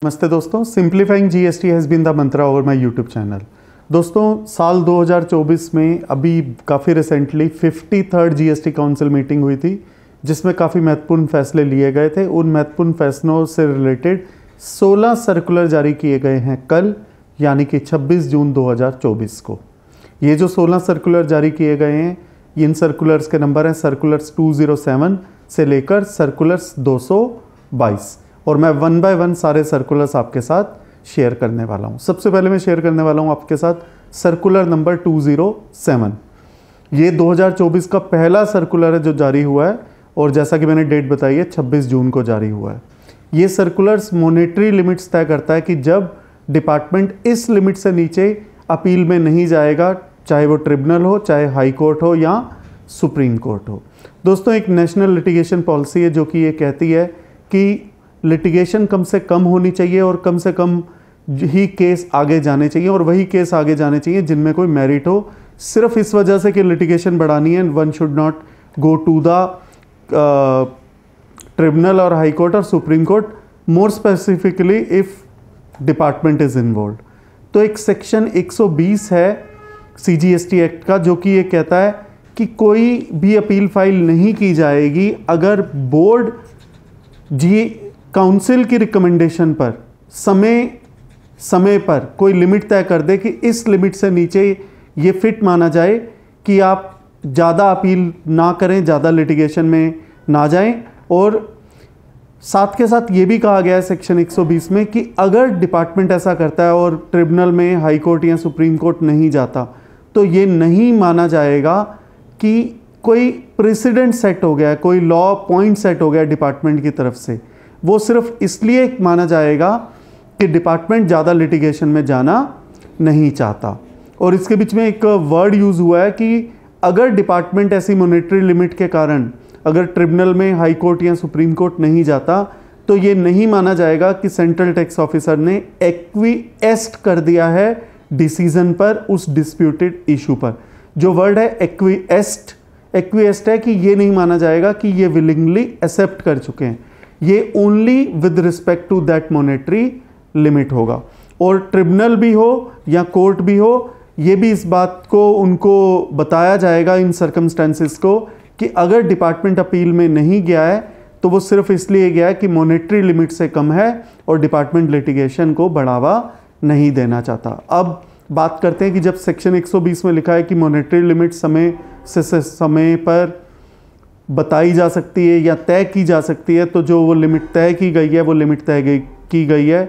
नमस्ते दोस्तों, simplifying GST has been the mantra over my YouTube channel. दोस्तों, साल 2024 में अभी काफ़ी recently 53rd GST council meeting हुई थी, जिसमें काफ़ी महत्वपूर्ण फैसले लिए गए थे। उन महत्वपूर्ण फैसलों से रिलेटेड 16 सर्कुलर जारी किए गए हैं कल, यानी कि 26 जून 2024 को। ये जो 16 सर्कुलर जारी किए गए हैं, इन सर्कुलर्स के नंबर हैं सर्कुलर्स 207 से लेकर सर्कुलर्स 222, और मैं वन बाय वन सारे सर्कुलर्स आपके साथ शेयर करने वाला हूं। सबसे पहले मैं शेयर करने वाला हूं आपके साथ सर्कुलर नंबर 207। ये 2024 का पहला सर्कुलर है जो जारी हुआ है, और जैसा कि मैंने डेट बताई है 26 जून को जारी हुआ है। ये सर्कुलर्स मॉनेटरी लिमिट्स तय करता है कि जब डिपार्टमेंट इस लिमिट से नीचे अपील में नहीं जाएगा, चाहे वो ट्रिब्यूनल हो, चाहे हाई कोर्ट हो या सुप्रीम कोर्ट हो। दोस्तों, एक नेशनल लिटिगेशन पॉलिसी है जो कि ये कहती है कि लिटिगेशन कम से कम होनी चाहिए और कम से कम ही केस आगे जाने चाहिए, और वही केस आगे जाने चाहिए जिनमें कोई मेरिट हो। सिर्फ इस वजह से कि लिटिगेशन बढ़ानी है, one should not go to the tribunal और हाई कोर्ट और supreme court, more specifically if department is involve. तो एक सेक्शन 120 है सीजीएसटी एक्ट का, जो कि ये कहता है कि कोई भी अपील फाइल नहीं की जाएगी अगर बोर्ड जी काउंसिल की रिकमेंडेशन पर समय पर कोई लिमिट तय कर दे कि इस लिमिट से नीचे ये फिट माना जाए कि आप ज़्यादा अपील ना करें, ज़्यादा लिटिगेशन में ना जाएं। और साथ के साथ ये भी कहा गया है सेक्शन 120 में कि अगर डिपार्टमेंट ऐसा करता है और ट्रिब्यूनल में, हाई कोर्ट या सुप्रीम कोर्ट नहीं जाता, तो ये नहीं माना जाएगा कि कोई प्रेसिडेंट सेट हो गया, कोई लॉ पॉइंट सेट हो गया डिपार्टमेंट की तरफ से। वो सिर्फ इसलिए माना जाएगा कि डिपार्टमेंट ज़्यादा लिटिगेशन में जाना नहीं चाहता। और इसके बीच में एक वर्ड यूज़ हुआ है कि अगर डिपार्टमेंट ऐसी मॉनेटरी लिमिट के कारण अगर ट्रिब्यूनल में, हाई कोर्ट या सुप्रीम कोर्ट नहीं जाता, तो ये नहीं माना जाएगा कि सेंट्रल टैक्स ऑफिसर ने एक्विएस्ट कर दिया है डिसीजन पर, उस डिस्प्यूटेड इशू पर। जो वर्ड है एक्विएस्ट है कि ये नहीं माना जाएगा कि ये विलिंगली एक्सेप्ट कर चुके हैं। ये only with respect to that monetary limit होगा। और ट्रिब्यूनल भी हो या कोर्ट भी हो, ये भी इस बात को उनको बताया जाएगा, इन सर्कमस्टेंसेस को, कि अगर डिपार्टमेंट अपील में नहीं गया है तो वो सिर्फ इसलिए गया है कि मॉनेटरी लिमिट से कम है और डिपार्टमेंट लिटिगेशन को बढ़ावा नहीं देना चाहता। अब बात करते हैं कि जब सेक्शन 120 में लिखा है कि मॉनेटरी लिमिट समय से समय पर बताई जा सकती है या तय की जा सकती है, तो जो वो लिमिट तय की गई है, वो लिमिट की गई है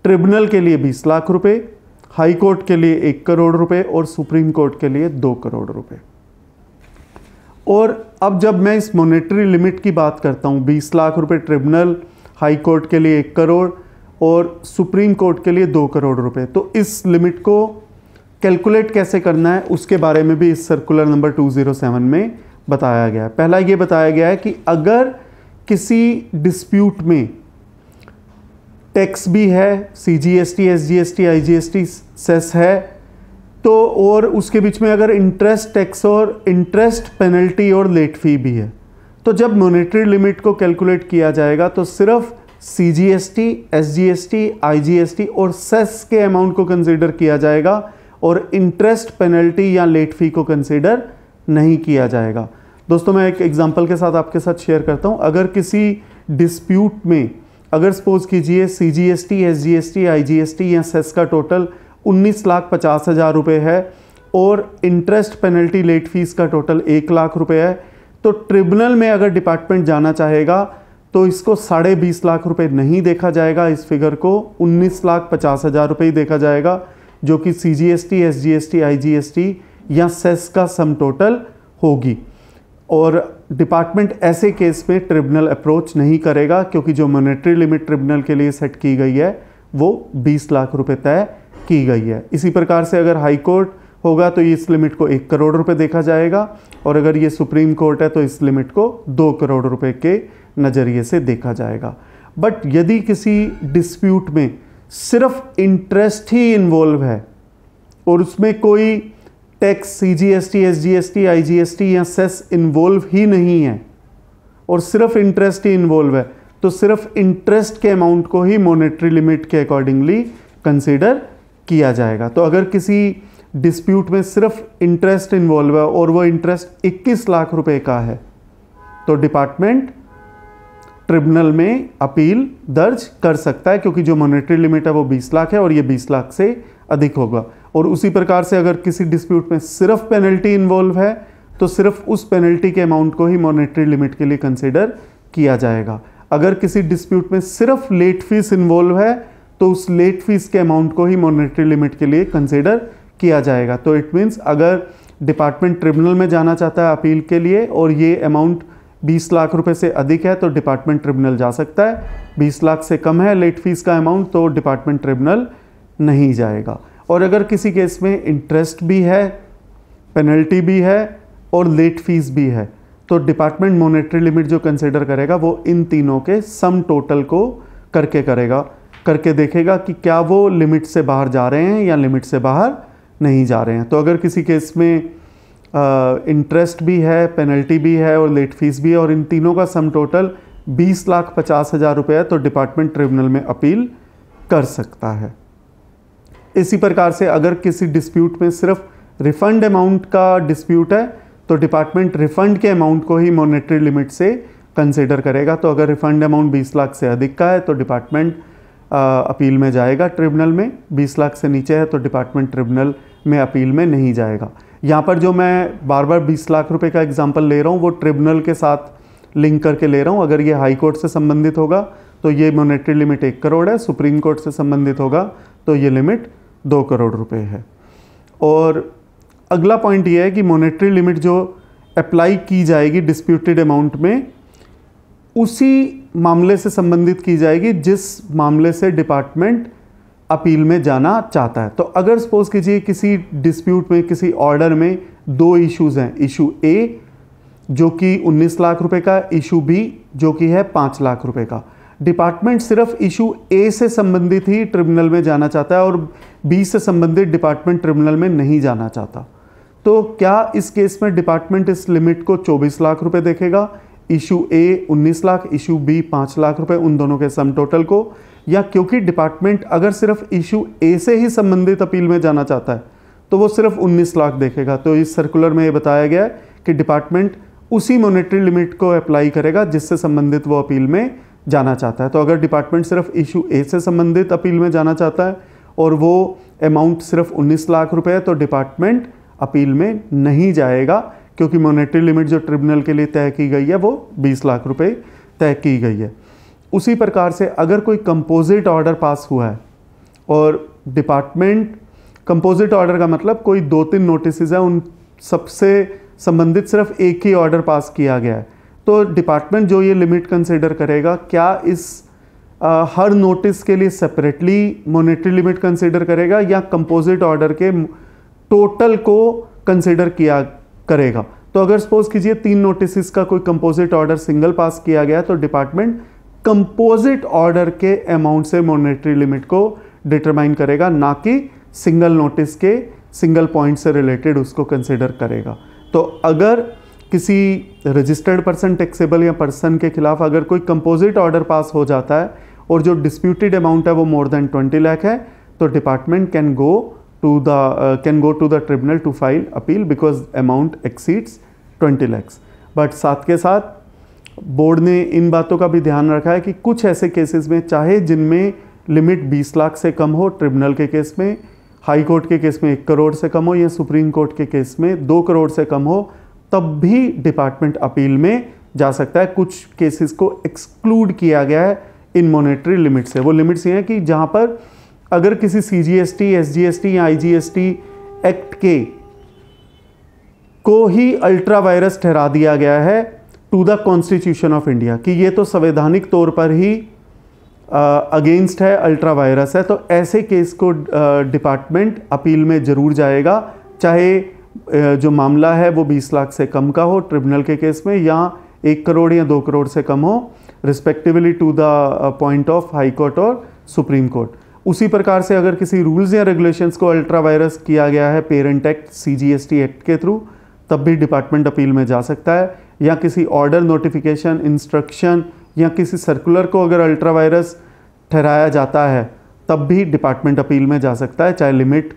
ट्रिब्यूनल के लिए 20 लाख रुपए, हाई कोर्ट के लिए 1 करोड़ रुपए और सुप्रीम कोर्ट के लिए 2 करोड़ रुपए। और अब जब मैं इस मॉनेटरी लिमिट की बात करता हूँ, 20 लाख रुपए ट्रिब्यूनल, हाई कोर्ट के लिए 1 करोड़ और सुप्रीम कोर्ट के लिए 2 करोड़ रुपए, तो इस लिमिट को कैलकुलेट कैसे करना है उसके बारे में भी इस सर्कुलर नंबर 207 में बताया गया है। पहला ये बताया गया है कि अगर किसी डिस्प्यूट में टैक्स भी है, सीजीएसटी, एसजीएसटी, आईजीएसटी, सेस है, तो और उसके बीच में अगर इंटरेस्ट टैक्स और इंटरेस्ट पेनल्टी और लेट फी भी है, तो जब मॉनेटरी लिमिट को कैलकुलेट किया जाएगा तो सिर्फ सीजीएसटी, एसजीएसटी, आईजीएसटी और सेस के अमाउंट को कंसीडर किया जाएगा और इंटरेस्ट पेनल्टी या लेट फी को कंसीडर नहीं किया जाएगा। दोस्तों, मैं एक एग्जांपल के साथ आपके साथ शेयर करता हूं। अगर किसी डिस्प्यूट में, अगर सपोज कीजिए सीजीएसटी, एसजीएसटी, आईजीएसटी या सेस का टोटल 19,50,000 रुपये है और इंटरेस्ट पेनल्टी लेट फीस का टोटल 1 लाख रुपये है, तो ट्रिब्यूनल में अगर डिपार्टमेंट जाना चाहेगा तो इसको 20.5 लाख रुपये नहीं देखा जाएगा, इस फिगर को 19,50,000 रुपये ही देखा जाएगा, जो कि सीजीएसटी, एसजीएसटी, आईजीएसटी या सेस का सम टोटल होगी। और डिपार्टमेंट ऐसे केस में ट्रिब्यूनल अप्रोच नहीं करेगा, क्योंकि जो मॉनेटरी लिमिट ट्रिब्यूनल के लिए सेट की गई है वो 20 लाख रुपए तय की गई है। इसी प्रकार से अगर हाई कोर्ट होगा तो इस लिमिट को 1 करोड़ रुपए देखा जाएगा, और अगर ये सुप्रीम कोर्ट है तो इस लिमिट को 2 करोड़ रुपए के नज़रिए से देखा जाएगा। बट यदि किसी डिस्प्यूट में सिर्फ इंटरेस्ट ही इन्वॉल्व है और उसमें कोई टैक्स, सीजीएसटी, एसजीएसटी, आईजीएसटी या सेस इन्वॉल्व ही नहीं है और सिर्फ इंटरेस्ट ही इन्वॉल्व है, तो सिर्फ इंटरेस्ट के अमाउंट को ही मॉनेटरी लिमिट के अकॉर्डिंगली कंसीडर किया जाएगा। तो अगर किसी डिस्प्यूट में सिर्फ इंटरेस्ट इन्वॉल्व है और वो इंटरेस्ट 21 लाख रुपए का है, तो डिपार्टमेंट ट्रिब्यूनल में अपील दर्ज कर सकता है, क्योंकि जो मॉनेटरी लिमिट है वो 20 लाख है और ये 20 लाख से अधिक होगा। और उसी प्रकार से अगर किसी डिस्प्यूट में सिर्फ पेनल्टी इन्वॉल्व है, तो सिर्फ उस पेनल्टी के अमाउंट को ही मॉनेटरी लिमिट के लिए कंसिडर किया जाएगा। अगर किसी डिस्प्यूट में सिर्फ लेट फीस इन्वॉल्व है, तो उस लेट फीस के अमाउंट को ही मॉनेटरी लिमिट के लिए कंसिडर किया जाएगा। तो इट मीन्स अगर डिपार्टमेंट ट्रिब्यूनल में जाना चाहता है अपील के लिए और ये अमाउंट 20 लाख रुपए से अधिक है, तो डिपार्टमेंट ट्रिब्यूनल जा सकता है। 20 लाख से कम है लेट फीस का अमाउंट, तो डिपार्टमेंट ट्रिब्यूनल नहीं जाएगा। और अगर किसी केस में इंटरेस्ट भी है, पेनल्टी भी है और लेट फीस भी है, तो डिपार्टमेंट मॉनेटरी लिमिट जो कंसिडर करेगा वो इन तीनों के सम टोटल को करके देखेगा कि क्या वो लिमिट से बाहर जा रहे हैं या लिमिट से बाहर नहीं जा रहे हैं। तो अगर किसी केस में इंटरेस्ट भी है, पेनल्टी भी है और लेट फीस भी है और इन तीनों का सम टोटल 20,50,000 रुपये है, तो डिपार्टमेंट ट्रिब्यूनल में अपील कर सकता है। इसी प्रकार से अगर किसी डिस्प्यूट में सिर्फ रिफंड अमाउंट का डिस्प्यूट है, तो डिपार्टमेंट रिफंड के अमाउंट को ही मॉनेटरी लिमिट से कंसिडर करेगा। तो अगर रिफंड अमाउंट 20 लाख से अधिक का है, तो डिपार्टमेंट अपील में जाएगा ट्रिब्यूनल में। 20 लाख से नीचे है तो डिपार्टमेंट ट्रिब्यूनल में अपील में नहीं जाएगा। यहाँ पर जो मैं बार बार 20 लाख रुपए का एग्जांपल ले रहा हूँ, वो ट्रिब्यूनल के साथ लिंक करके ले रहा हूँ। अगर ये हाई कोर्ट से संबंधित होगा तो ये मॉनेटरी लिमिट 1 करोड़ है, सुप्रीम कोर्ट से संबंधित होगा तो ये लिमिट 2 करोड़ रुपए है। और अगला पॉइंट ये है कि मॉनेटरी लिमिट जो अप्लाई की जाएगी डिस्प्यूटेड अमाउंट में, उसी मामले से संबंधित की जाएगी जिस मामले से डिपार्टमेंट अपील में जाना चाहता है। तो अगर सपोज कीजिए किसी डिस्प्यूट में, किसी ऑर्डर में 2 इश्यूज हैं, इशू ए जो कि 19 लाख रुपए का, इशू बी जो कि है 5 लाख रुपए का। डिपार्टमेंट सिर्फ इशू ए से संबंधित ही ट्रिब्यूनल में जाना चाहता है और बी से संबंधित डिपार्टमेंट ट्रिब्यूनल में नहीं जाना चाहता। तो क्या इस केस में डिपार्टमेंट इस लिमिट को 24 लाख रुपए देखेगा, issue A 19 lakh, issue B 5 lakh रुपए, उन दोनों के सम टोटल को, या क्योंकि डिपार्टमेंट अगर सिर्फ इशू ए से ही संबंधित अपील में जाना चाहता है तो वो सिर्फ 19 लाख देखेगा। तो इस सर्कुलर में ये बताया गया है कि डिपार्टमेंट उसी मॉनेटरी लिमिट को अप्लाई करेगा जिससे संबंधित वो अपील में जाना चाहता है। तो अगर डिपार्टमेंट सिर्फ इशू ए से संबंधित अपील में जाना चाहता है और वो अमाउंट सिर्फ 19 लाख रुपए है, तो डिपार्टमेंट अपील में नहीं जाएगा, क्योंकि मॉनेटरी लिमिट जो ट्रिब्यूनल के लिए तय की गई है वो 20 लाख रुपए तय की गई है। उसी प्रकार से अगर कोई कंपोजिट ऑर्डर पास हुआ है और डिपार्टमेंट, कंपोजिट ऑर्डर का मतलब कोई 2-3 नोटिसेस है, उन सबसे संबंधित सिर्फ एक ही ऑर्डर पास किया गया है, तो डिपार्टमेंट जो ये लिमिट कंसिडर करेगा, क्या इस हर नोटिस के लिए सेपरेटली मॉनेटरी लिमिट कंसिडर करेगा या कंपोजिट ऑर्डर के टोटल को कंसिडर किया करेगा। तो अगर सपोज कीजिए 3 नोटिस का कोई कंपोजिट ऑर्डर सिंगल पास किया गया, तो डिपार्टमेंट कंपोजिट ऑर्डर के अमाउंट से मॉनेटरी लिमिट को डिटरमाइन करेगा, ना कि सिंगल नोटिस के सिंगल पॉइंट से रिलेटेड उसको कंसिडर करेगा। तो अगर किसी रजिस्टर्ड पर्सन, टैक्सेबल या पर्सन के खिलाफ अगर कोई कंपोजिट ऑर्डर पास हो जाता है और जो डिस्प्यूटेड अमाउंट है वो मोर देन 20 लाख है, तो department can go to the tribunal to file appeal because amount exceeds 20 lakhs। But साथ के साथ बोर्ड ने इन बातों का भी ध्यान रखा है कि कुछ ऐसे केसेस में, चाहे जिनमें लिमिट 20 लाख से कम हो, ट्रिब्यूनल के केस में, हाई कोर्ट के केस में 1 करोड़ से कम हो या सुप्रीम कोर्ट के केस में 2 करोड़ से कम हो, तब भी डिपार्टमेंट अपील में जा सकता है। कुछ केसेस को एक्सक्लूड किया गया है इन मॉनेटरी लिमिट से। वो लिमिट्स ये हैं कि जहाँ पर अगर किसी CGST, SGST या IGST एक्ट के को ही अल्ट्रा वायरस ठहरा दिया गया है to the constitution of India, कि ये तो संवैधानिक तौर पर ही अगेंस्ट है, अल्ट्रा वायरस है, तो ऐसे केस को डिपार्टमेंट अपील में ज़रूर जाएगा, चाहे जो मामला है वो 20 लाख से कम का हो ट्रिब्यूनल के केस में, या 1 करोड़ या 2 करोड़ से कम हो, respectively to the point of high court और सुप्रीम कोर्ट। उसी प्रकार से अगर किसी रूल्स या रेगुलेशंस को अल्ट्रा वायरस किया गया है पेरेंट एक्ट, CGST एक्ट के थ्रू, तब भी डिपार्टमेंट अपील में जा सकता है, या किसी ऑर्डर, नोटिफिकेशन, इंस्ट्रक्शन या किसी सर्कुलर को अगर अल्ट्रा वायरस ठहराया जाता है तब भी डिपार्टमेंट अपील में जा सकता है, चाहे लिमिट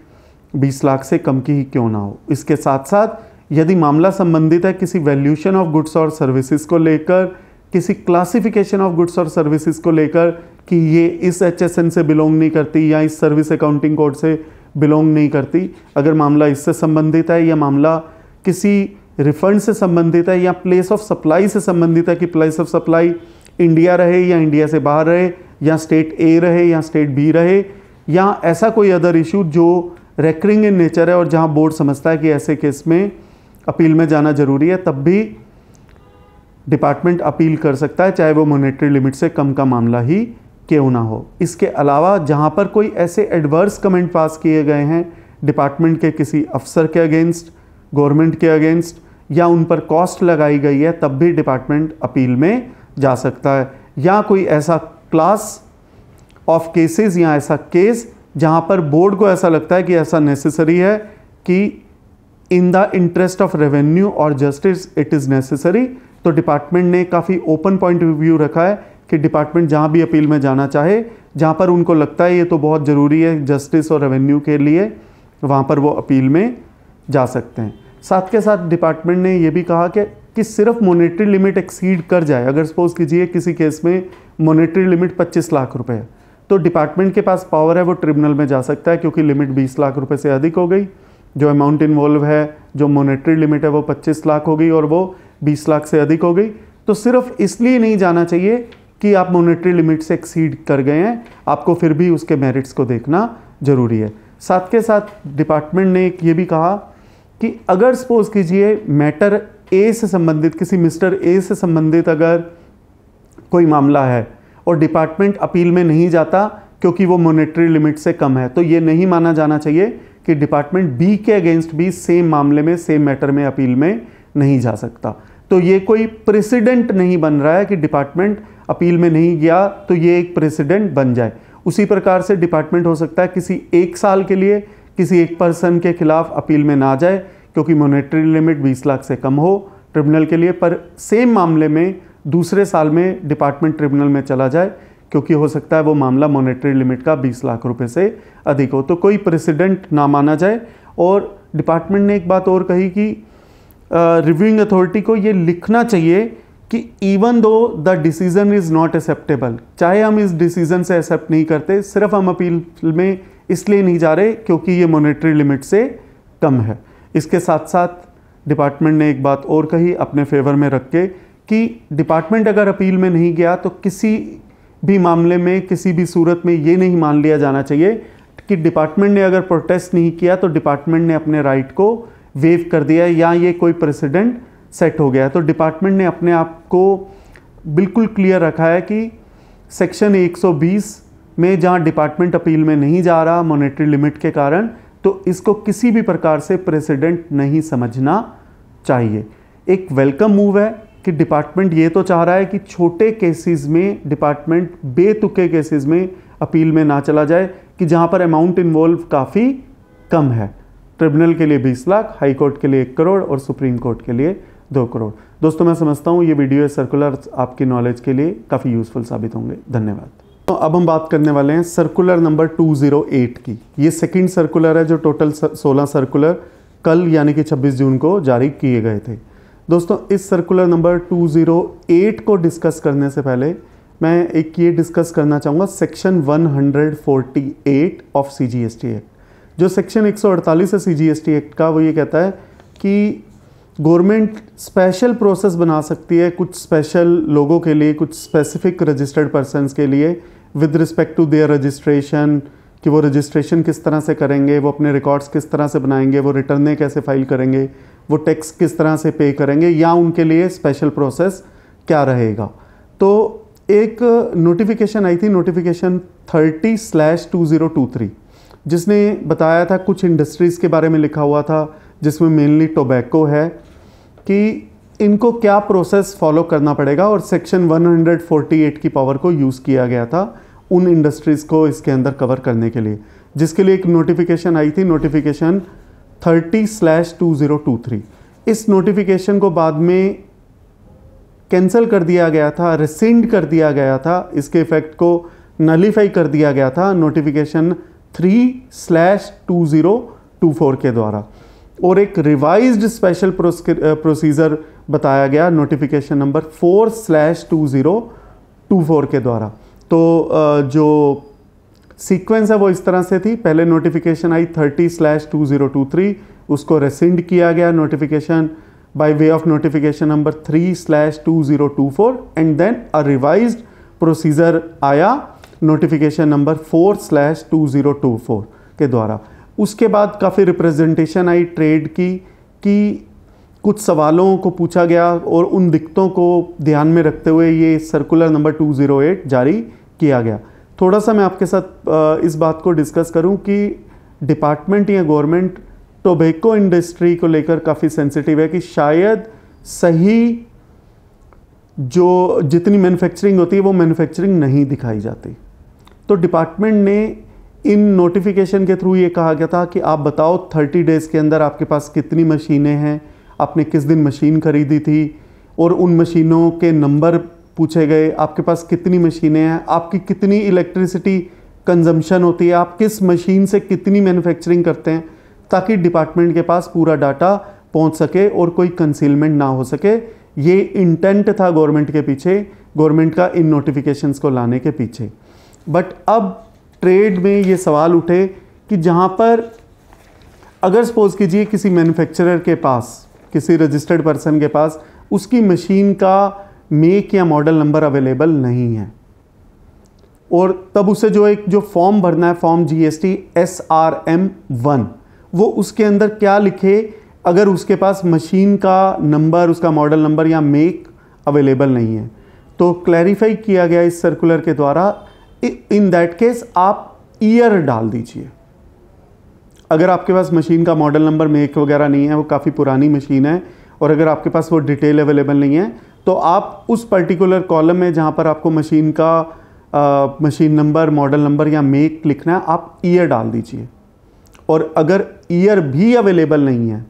20 लाख से कम की ही क्यों ना हो। इसके साथ साथ यदि मामला संबंधित है किसी वैल्यूएशन ऑफ गुड्स और सर्विसेज को लेकर, किसी क्लासिफिकेशन ऑफ गुड्स और सर्विसेज को लेकर कि ये इस HSN से बिलोंग नहीं करती या इस सर्विस अकाउंटिंग कोड से बिलोंग नहीं करती, अगर मामला इससे संबंधित है या मामला किसी रिफंड से संबंधित है या प्लेस ऑफ सप्लाई से संबंधित है कि प्लेस ऑफ सप्लाई इंडिया रहे या इंडिया से बाहर रहे, या स्टेट A रहे या स्टेट B रहे, या ऐसा कोई अदर इशू जो रेकरिंग इन नेचर है और जहां बोर्ड समझता है कि ऐसे केस में अपील में जाना जरूरी है, तब भी डिपार्टमेंट अपील कर सकता है, चाहे वो मॉनेटरी लिमिट से कम का मामला ही क्यों ना हो। इसके अलावा जहां पर कोई ऐसे एडवर्स कमेंट पास किए गए हैं डिपार्टमेंट के किसी अफसर के अगेंस्ट, गवर्नमेंट के अगेंस्ट, या उन पर कॉस्ट लगाई गई है, तब भी डिपार्टमेंट अपील में जा सकता है। या कोई ऐसा क्लास ऑफ केसेस या ऐसा केस जहां पर बोर्ड को ऐसा लगता है कि ऐसा नेसेसरी है कि in the interest of revenue और जस्टिस इट इज़ नेसेसरी, तो डिपार्टमेंट ने काफ़ी ओपन पॉइंट ऑफ व्यू रखा है कि डिपार्टमेंट जहां भी अपील में जाना चाहे, जहां पर उनको लगता है ये तो बहुत ज़रूरी है जस्टिस और रेवेन्यू के लिए, वहां पर वो अपील में जा सकते हैं। साथ के साथ डिपार्टमेंट ने ये भी कहा कि सिर्फ मॉनेटरी लिमिट एक्सीड कर जाए, अगर सपोज कीजिए किसी केस में मॉनेटरी लिमिट 25 लाख रुपए है, तो डिपार्टमेंट के पास पावर है वो ट्रिब्यूनल में जा सकता है, क्योंकि लिमिट 20 लाख रुपए से अधिक हो गई, जो अमाउंट इन्वॉल्व है, जो मॉनेटरी लिमिट है वो 25 लाख हो गई और वो 20 लाख से अधिक हो गई। तो सिर्फ इसलिए नहीं जाना चाहिए कि आप मॉनेटरी लिमिट से एक्सीड कर गए हैं, आपको फिर भी उसके मेरिट्स को देखना जरूरी है। साथ के साथ डिपार्टमेंट ने ये भी कहा कि अगर सपोज कीजिए मैटर ए से संबंधित, किसी मिस्टर ए से संबंधित अगर कोई मामला है और डिपार्टमेंट अपील में नहीं जाता क्योंकि वो मॉनेटरी लिमिट से कम है, तो ये नहीं माना जाना चाहिए कि डिपार्टमेंट बी के अगेंस्ट भी सेम मामले में, सेम मैटर में अपील में नहीं जा सकता। तो ये कोई प्रेसिडेंट नहीं बन रहा है कि डिपार्टमेंट अपील में नहीं गया तो ये एक प्रेसिडेंट बन जाए। उसी प्रकार से डिपार्टमेंट हो सकता है किसी एक साल के लिए किसी एक पर्सन के खिलाफ अपील में ना जाए क्योंकि मॉनेटरी लिमिट 20 लाख से कम हो ट्रिब्यूनल के लिए, पर सेम मामले में दूसरे साल में डिपार्टमेंट ट्रिब्यूनल में चला जाए क्योंकि हो सकता है वो मामला मॉनेटरी लिमिट का 20 लाख रुपए से अधिक हो, तो कोई प्रेसिडेंट ना माना जाए। और डिपार्टमेंट ने एक बात और कही कि रिव्यूइंग अथॉरिटी को ये लिखना चाहिए कि even though the decision is not acceptable, चाहे हम इस डिसीजन से एक्सेप्ट नहीं करते, सिर्फ हम अपील में इसलिए नहीं जा रहे क्योंकि ये मॉनेटरी लिमिट से कम है। इसके साथ साथ डिपार्टमेंट ने एक बात और कही अपने फेवर में रख के कि डिपार्टमेंट अगर अपील में नहीं गया तो किसी भी मामले में, किसी भी सूरत में ये नहीं मान लिया जाना चाहिए कि डिपार्टमेंट ने अगर प्रोटेस्ट नहीं किया तो डिपार्टमेंट ने अपने राइट को वेव कर दिया या ये कोई प्रेसिडेंट सेट हो गया। तो डिपार्टमेंट ने अपने आप को बिल्कुल क्लियर रखा है कि सेक्शन 120 में जहां डिपार्टमेंट अपील में नहीं जा रहा मॉनेटरी लिमिट के कारण, तो इसको किसी भी प्रकार से प्रेसिडेंट नहीं समझना चाहिए। एक वेलकम मूव है कि डिपार्टमेंट ये तो चाह रहा है कि छोटे केसेस में डिपार्टमेंट बेतुके केसेस में अपील में ना चला जाए कि जहां पर अमाउंट इन्वॉल्व काफ़ी कम है। ट्रिब्यूनल के लिए 20 लाख, हाई कोर्ट के लिए 1 करोड़ और सुप्रीम कोर्ट के लिए 2 करोड़। दोस्तों मैं समझता हूँ ये वीडियो सर्कुलर आपकी नॉलेज के लिए काफ़ी यूज़फुल साबित होंगे। धन्यवाद। तो अब हम बात करने वाले हैं सर्कुलर नंबर 208 की। ये सेकंड सर्कुलर है जो टोटल 16 सर्कुलर कल यानी कि 26 जून को जारी किए गए थे। दोस्तों इस सर्कुलर नंबर 208 को डिस्कस करने से पहले मैं एक ये डिस्कस करना चाहूँगा सेक्शन 148 ऑफ CGST एक्ट। जो सेक्शन 148 है CGST एक्ट का, वो ये कहता है कि गवर्नमेंट स्पेशल प्रोसेस बना सकती है कुछ स्पेशल लोगों के लिए, कुछ स्पेसिफिक रजिस्टर्ड पर्सनस के लिए with respect to their registration, कि वो रजिस्ट्रेशन किस तरह से करेंगे, वो अपने रिकॉर्ड्स किस तरह से बनाएंगे, वो रिटर्नें कैसे फाइल करेंगे, वो टैक्स किस तरह से पे करेंगे, या उनके लिए स्पेशल प्रोसेस क्या रहेगा। तो एक नोटिफिकेशन आई थी, नोटिफिकेशन 30/2023, जिसने बताया था कुछ इंडस्ट्रीज़ के बारे में लिखा हुआ था जिसमें मेनली टोबैको है कि इनको क्या प्रोसेस फॉलो करना पड़ेगा, और सेक्शन 148 की पावर को यूज़ किया गया था उन इंडस्ट्रीज़ को इसके अंदर कवर करने के लिए, जिसके लिए एक नोटिफिकेशन आई थी, नोटिफिकेशन 30/2023। इस नोटिफिकेशन को बाद में कैंसिल कर दिया गया था, रिसिंड कर दिया गया था, इसके इफेक्ट को नलीफाई कर दिया गया था नोटिफिकेशन 3/2024 के द्वारा, और एक रिवाइज्ड स्पेशल प्रोसीजर बताया गया नोटिफिकेशन नंबर 4/2024 के द्वारा। तो जो सीक्वेंस है वो इस तरह से थी, पहले नोटिफिकेशन आई 30/2023, उसको रेसिंड किया गया notification by way of notification number 3/2024, and then a revised procedure आया नोटिफिकेशन नंबर 4/2024 के द्वारा। उसके बाद काफ़ी रिप्रेजेंटेशन आई ट्रेड की कि कुछ सवालों को पूछा गया और उन दिक्कतों को ध्यान में रखते हुए ये सर्कुलर नंबर 208 जारी किया गया। थोड़ा सा मैं आपके साथ इस बात को डिस्कस करूं कि डिपार्टमेंट या गवर्नमेंट टोबैको इंडस्ट्री को लेकर काफ़ी सेंसिटिव है कि शायद सही जो जितनी मैन्युफैक्चरिंग होती है वो मैन्युफैक्चरिंग नहीं दिखाई जाती। तो डिपार्टमेंट ने इन नोटिफिकेशन के थ्रू ये कहा गया था कि आप बताओ 30 डेज़ के अंदर आपके पास कितनी मशीनें हैं, आपने किस दिन मशीन खरीदी थी, और उन मशीनों के नंबर पूछे गए, आपके पास कितनी मशीनें हैं, आपकी कितनी इलेक्ट्रिसिटी कंजम्पशन होती है, आप किस मशीन से कितनी मैन्युफैक्चरिंग करते हैं, ताकि डिपार्टमेंट के पास पूरा डाटा पहुंच सके और कोई कंसीलमेंट ना हो सके। ये इंटेंट था गवर्नमेंट के पीछे, गवर्नमेंट का इन नोटिफिकेशंस को लाने के पीछे। बट अब ट्रेड में ये सवाल उठे कि जहाँ पर अगर सपोज कीजिए किसी मैन्युफैक्चरर के पास, किसी रजिस्टर्ड पर्सन के पास उसकी मशीन का मेक या मॉडल नंबर अवेलेबल नहीं है, और तब उसे जो फॉर्म भरना है, फॉर्म GST SRM1, वो उसके अंदर क्या लिखे अगर उसके पास मशीन का नंबर, उसका मॉडल नंबर या मेक अवेलेबल नहीं है। तो क्लैरिफाई किया गया इस सर्कुलर के द्वारा, इन दैट केस आप ईयर डाल दीजिए। अगर आपके पास मशीन का मॉडल नंबर, मेक वगैरह नहीं है, वो काफ़ी पुरानी मशीन है, और अगर आपके पास वो डिटेल अवेलेबल नहीं है, तो आप उस पर्टिकुलर कॉलम में जहाँ पर आपको मशीन का मशीन नंबर, मॉडल नंबर या मेक लिखना है, आप ईयर डाल दीजिए। और अगर ईयर भी अवेलेबल नहीं है,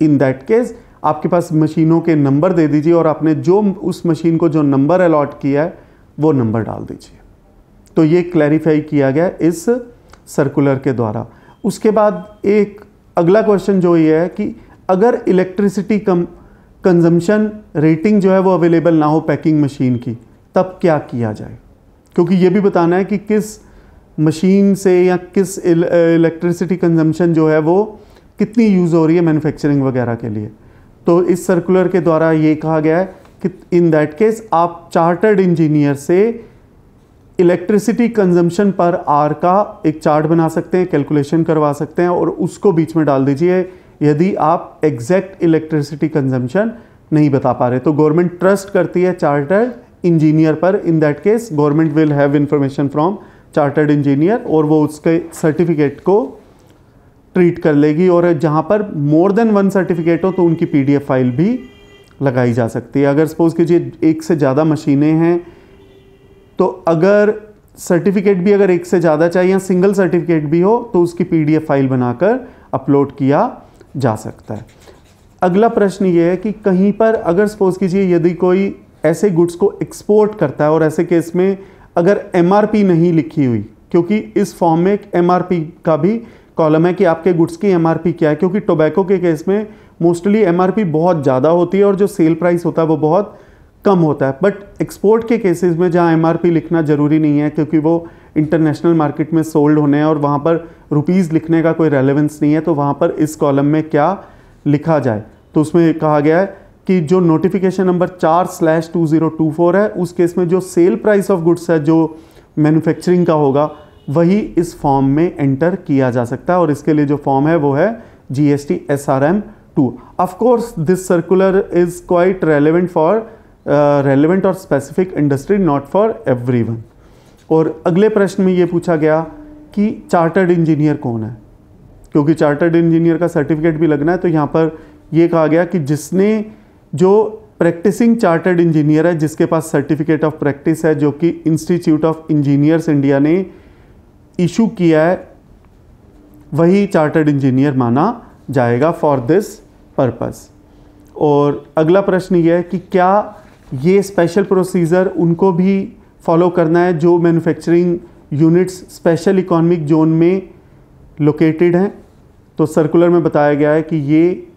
इन दैट केस आपके पास मशीनों के नंबर दे दीजिए, और आपने जो उस मशीन को जो नंबर अलॉट किया है वो नंबर डाल दीजिए। तो ये क्लैरिफाई किया गया इस सर्कुलर के द्वारा। उसके बाद एक अगला क्वेश्चन जो ये है कि अगर इलेक्ट्रिसिटी कंजम्पशन रेटिंग जो है वो अवेलेबल ना हो पैकिंग मशीन की, तब क्या किया जाए, क्योंकि ये भी बताना है कि किस मशीन से या किस इलेक्ट्रिसिटी कंजम्पशन जो है वो कितनी यूज़ हो रही है मैन्युफैक्चरिंग वगैरह के लिए। तो इस सर्कुलर के द्वारा ये कहा गया है कि इन दैट केस आप चार्टर्ड इंजीनियर से इलेक्ट्रिसिटी कंजम्पशन पर आवर का एक चार्ट बना सकते हैं, कैलकुलेशन करवा सकते हैं, और उसको बीच में डाल दीजिए यदि आप एग्जैक्ट इलेक्ट्रिसिटी कंजम्पशन नहीं बता पा रहे। तो गवर्नमेंट ट्रस्ट करती है चार्टर्ड इंजीनियर पर। इन that case government will have information from chartered engineer, और वो उसके सर्टिफिकेट को ट्रीट कर लेगी, और जहाँ पर मोर देन 1 सर्टिफिकेट हो तो उनकी PDF फाइल भी लगाई जा सकती है। अगर सपोज कीजिए एक से ज़्यादा मशीनें हैं, तो अगर सर्टिफिकेट भी अगर एक से ज़्यादा चाहिए या सिंगल सर्टिफिकेट भी हो, तो उसकी PDF फाइल बनाकर अपलोड किया जा सकता है। अगला प्रश्न ये है कि कहीं पर अगर सपोज कीजिए यदि कोई ऐसे गुड्स को एक्सपोर्ट करता है, और ऐसे केस में अगर MRP नहीं लिखी हुई, क्योंकि इस फॉर्म में एक MRP का भी कॉलम है कि आपके गुड्स की MRP क्या है, क्योंकि टोबैको के केस में मोस्टली MRP बहुत ज़्यादा होती है और जो सेल प्राइस होता है वो बहुत कम होता है। बट एक्सपोर्ट के केसेस में जहाँ MRP लिखना ज़रूरी नहीं है, क्योंकि वो इंटरनेशनल मार्केट में सोल्ड होने हैं और वहाँ पर रुपीज़ लिखने का कोई रेलेवेंस नहीं है, तो वहाँ पर इस कॉलम में क्या लिखा जाए। तो उसमें कहा गया है कि जो नोटिफिकेशन नंबर 4/2024 है, उस केस में जो सेल प्राइस ऑफ गुड्स है जो मैन्युफैक्चरिंग का होगा, वही इस फॉर्म में एंटर किया जा सकता है, और इसके लिए जो फॉर्म है वो है GST SRM2। Of course this circular is quite relevant और specific industry, not for everyone. और अगले प्रश्न में ये पूछा गया कि चार्टर्ड इंजीनियर कौन है, क्योंकि चार्टर्ड इंजीनियर का सर्टिफिकेट भी लगना है। तो यहाँ पर ये कहा गया कि जिसने जो प्रैक्टिसिंग चार्टर्ड इंजीनियर है, जिसके पास सर्टिफिकेट ऑफ प्रैक्टिस है, जो कि इंस्टीट्यूट ऑफ इंजीनियर्स इंडिया ने इशू किया है, वही चार्टर्ड इंजीनियर माना जाएगा फॉर दिस पर्पस। और अगला प्रश्न ये है कि क्या ये स्पेशल प्रोसीजर उनको भी फॉलो करना है जो manufacturing units special economic zone में लोकेटेड हैं। तो सर्कुलर में बताया गया है कि ये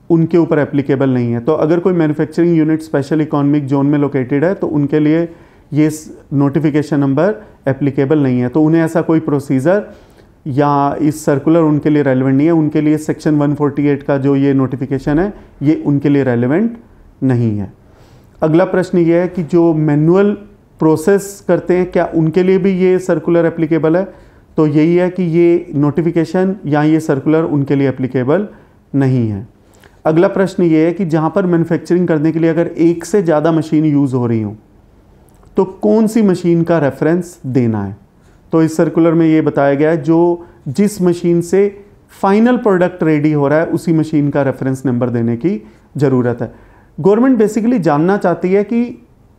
उनके ऊपर एप्लीकेबल नहीं है। तो अगर कोई manufacturing unit special economic zone में लोकेटेड है तो उनके लिए ये नोटिफिकेशन नंबर एप्लीकेबल नहीं है। तो उन्हें ऐसा कोई प्रोसीजर या इस सर्कुलर उनके लिए रेलेवेंट नहीं है। उनके लिए सेक्शन 148 का जो ये नोटिफिकेशन है ये उनके लिए रेलेवेंट नहीं है। अगला प्रश्न ये है कि जो मैनुअल प्रोसेस करते हैं क्या उनके लिए भी ये सर्कुलर एप्लीकेबल है? तो यही है कि ये नोटिफिकेशन या ये सर्कुलर उनके लिए एप्लीकेबल नहीं है। अगला प्रश्न ये है कि जहाँ पर मैन्युफैक्चरिंग करने के लिए अगर एक से ज़्यादा मशीन यूज़ हो रही हों तो कौन सी मशीन का रेफरेंस देना है? तो इस सर्कुलर में ये बताया गया है जो जिस मशीन से फाइनल प्रोडक्ट रेडी हो रहा है उसी मशीन का रेफरेंस नंबर देने की ज़रूरत है। गवर्नमेंट बेसिकली जानना चाहती है कि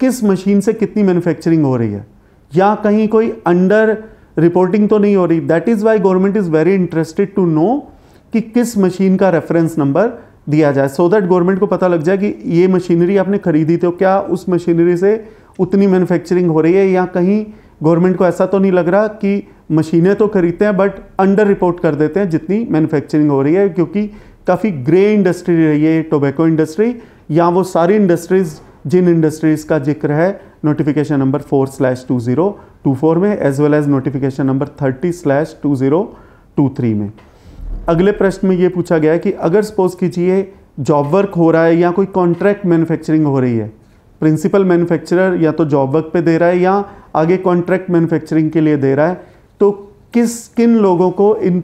किस मशीन से कितनी मैन्युफैक्चरिंग हो रही है या कहीं कोई अंडर रिपोर्टिंग तो नहीं हो रही। That is why government is very interested to know कि किस मशीन का रेफरेंस नंबर दिया जाए, सो दैट गवर्नमेंट को पता लग जाए कि ये मशीनरी आपने खरीदी तो क्या उस मशीनरी से उतनी मैन्युफैक्चरिंग हो रही है या कहीं गवर्नमेंट को ऐसा तो नहीं लग रहा कि मशीनें तो खरीदते हैं बट अंडर रिपोर्ट कर देते हैं जितनी मैन्युफैक्चरिंग हो रही है। क्योंकि काफ़ी ग्रे इंडस्ट्री रही है टोबैको इंडस्ट्री, या वो सारी इंडस्ट्रीज़ जिन इंडस्ट्रीज़ का जिक्र है नोटिफिकेशन नंबर 4/2024 में as well as notification number 30/2023 में। अगले प्रश्न में ये पूछा गया है कि अगर सपोज कीजिए जॉब वर्क हो रहा है या कोई कॉन्ट्रैक्ट मैन्युफैक्चरिंग हो रही है, प्रिंसिपल मैन्युफैक्चरर या तो जॉब वर्क पे दे रहा है या आगे कॉन्ट्रैक्ट मैन्युफैक्चरिंग के लिए दे रहा है, तो किन लोगों को इन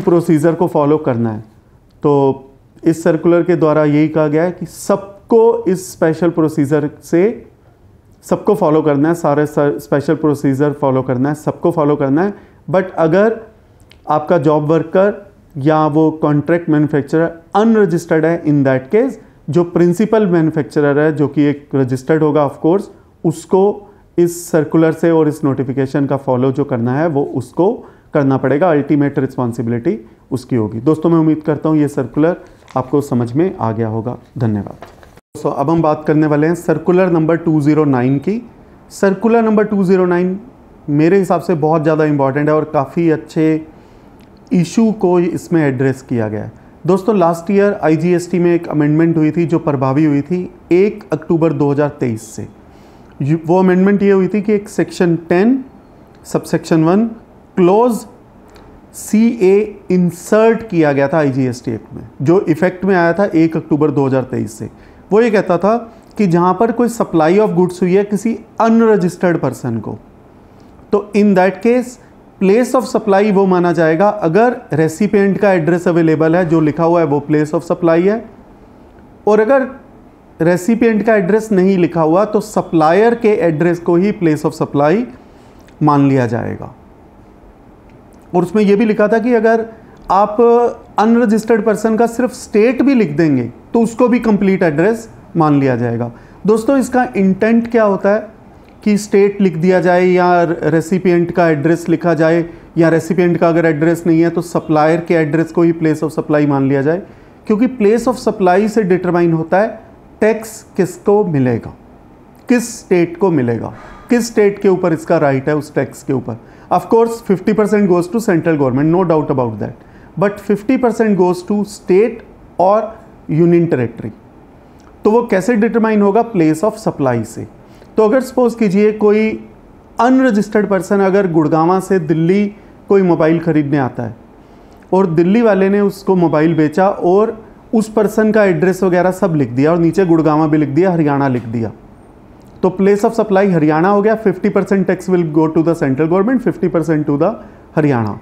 प्रोसीजर को फॉलो करना है? तो इस सर्कुलर के द्वारा यही कहा गया है कि सबको इस स्पेशल प्रोसीजर से सबको फॉलो करना है, सारे स्पेशल प्रोसीजर फॉलो करना है, सबको फॉलो करना है। बट अगर आपका जॉब वर्कर या वो कॉन्ट्रैक्ट मैन्युफैक्चरर अनरजिस्टर्ड है, इन दैट केस जो प्रिंसिपल मैन्युफैक्चरर है जो कि एक रजिस्टर्ड होगा ऑफ कोर्स, उसको इस सर्कुलर से और इस नोटिफिकेशन का फॉलो जो करना है वो उसको करना पड़ेगा। अल्टीमेट रिस्पॉन्सिबिलिटी उसकी होगी। दोस्तों मैं उम्मीद करता हूँ ये सर्कुलर आपको समझ में आ गया होगा। धन्यवाद। दोस्तों अब हम बात करने वाले हैं सर्कुलर नंबर 209 की। सर्कुलर नंबर 209 मेरे हिसाब से बहुत ज़्यादा इम्पॉर्टेंट है और काफ़ी अच्छे इशू को इसमें एड्रेस किया गया है। दोस्तों लास्ट ईयर IGST में एक अमेंडमेंट हुई थी जो प्रभावी हुई थी 1 अक्टूबर 2023 से। वो अमेंडमेंट ये हुई थी कि एक section 10 subsection 1 close CA insert किया गया था IGST एक्ट में, जो इफेक्ट में आया था 1 अक्टूबर 2023 से। वो ये कहता था कि जहाँ पर कोई सप्लाई ऑफ गुड्स हुई है किसी अनरजिस्टर्ड पर्सन को, तो in that case place of supply वो माना जाएगा अगर रेसिपिएंट का एड्रेस अवेलेबल है, जो लिखा हुआ है वो प्लेस ऑफ सप्लाई है। और अगर रेसिपिएंट का एड्रेस नहीं लिखा हुआ तो सप्लायर के एड्रेस को ही प्लेस ऑफ सप्लाई मान लिया जाएगा। और उसमें यह भी लिखा था कि अगर आप अनरजिस्टर्ड पर्सन का सिर्फ स्टेट भी लिख देंगे तो उसको भी कंप्लीट एड्रेस मान लिया जाएगा। दोस्तों इसका इंटेंट क्या होता है कि स्टेट लिख दिया जाए या रेसिपिएंट का एड्रेस लिखा जाए, या रेसिपिएंट का अगर एड्रेस नहीं है तो सप्लायर के एड्रेस को ही प्लेस ऑफ सप्लाई मान लिया जाए? क्योंकि प्लेस ऑफ सप्लाई से डिटरमाइन होता है टैक्स किसको मिलेगा, किस स्टेट को मिलेगा, किस स्टेट के ऊपर इसका राइट है उस टैक्स के ऊपर। Of course 50% goes to central government, no doubt about that, but 50% goes to state और यूनियन टेरेटरी। तो वो कैसे डिटरमाइन होगा? प्लेस ऑफ सप्लाई से। तो अगर सपोज कीजिए कोई अनरजिस्टर्ड पर्सन अगर गुड़गांव से दिल्ली कोई मोबाइल खरीदने आता है और दिल्ली वाले ने उसको मोबाइल बेचा और उस पर्सन का एड्रेस वगैरह सब लिख दिया और नीचे गुड़गांव भी लिख दिया, हरियाणा लिख दिया, तो प्लेस ऑफ सप्लाई हरियाणा हो गया। 50% tax will go to the central government, 50% to the Haryana.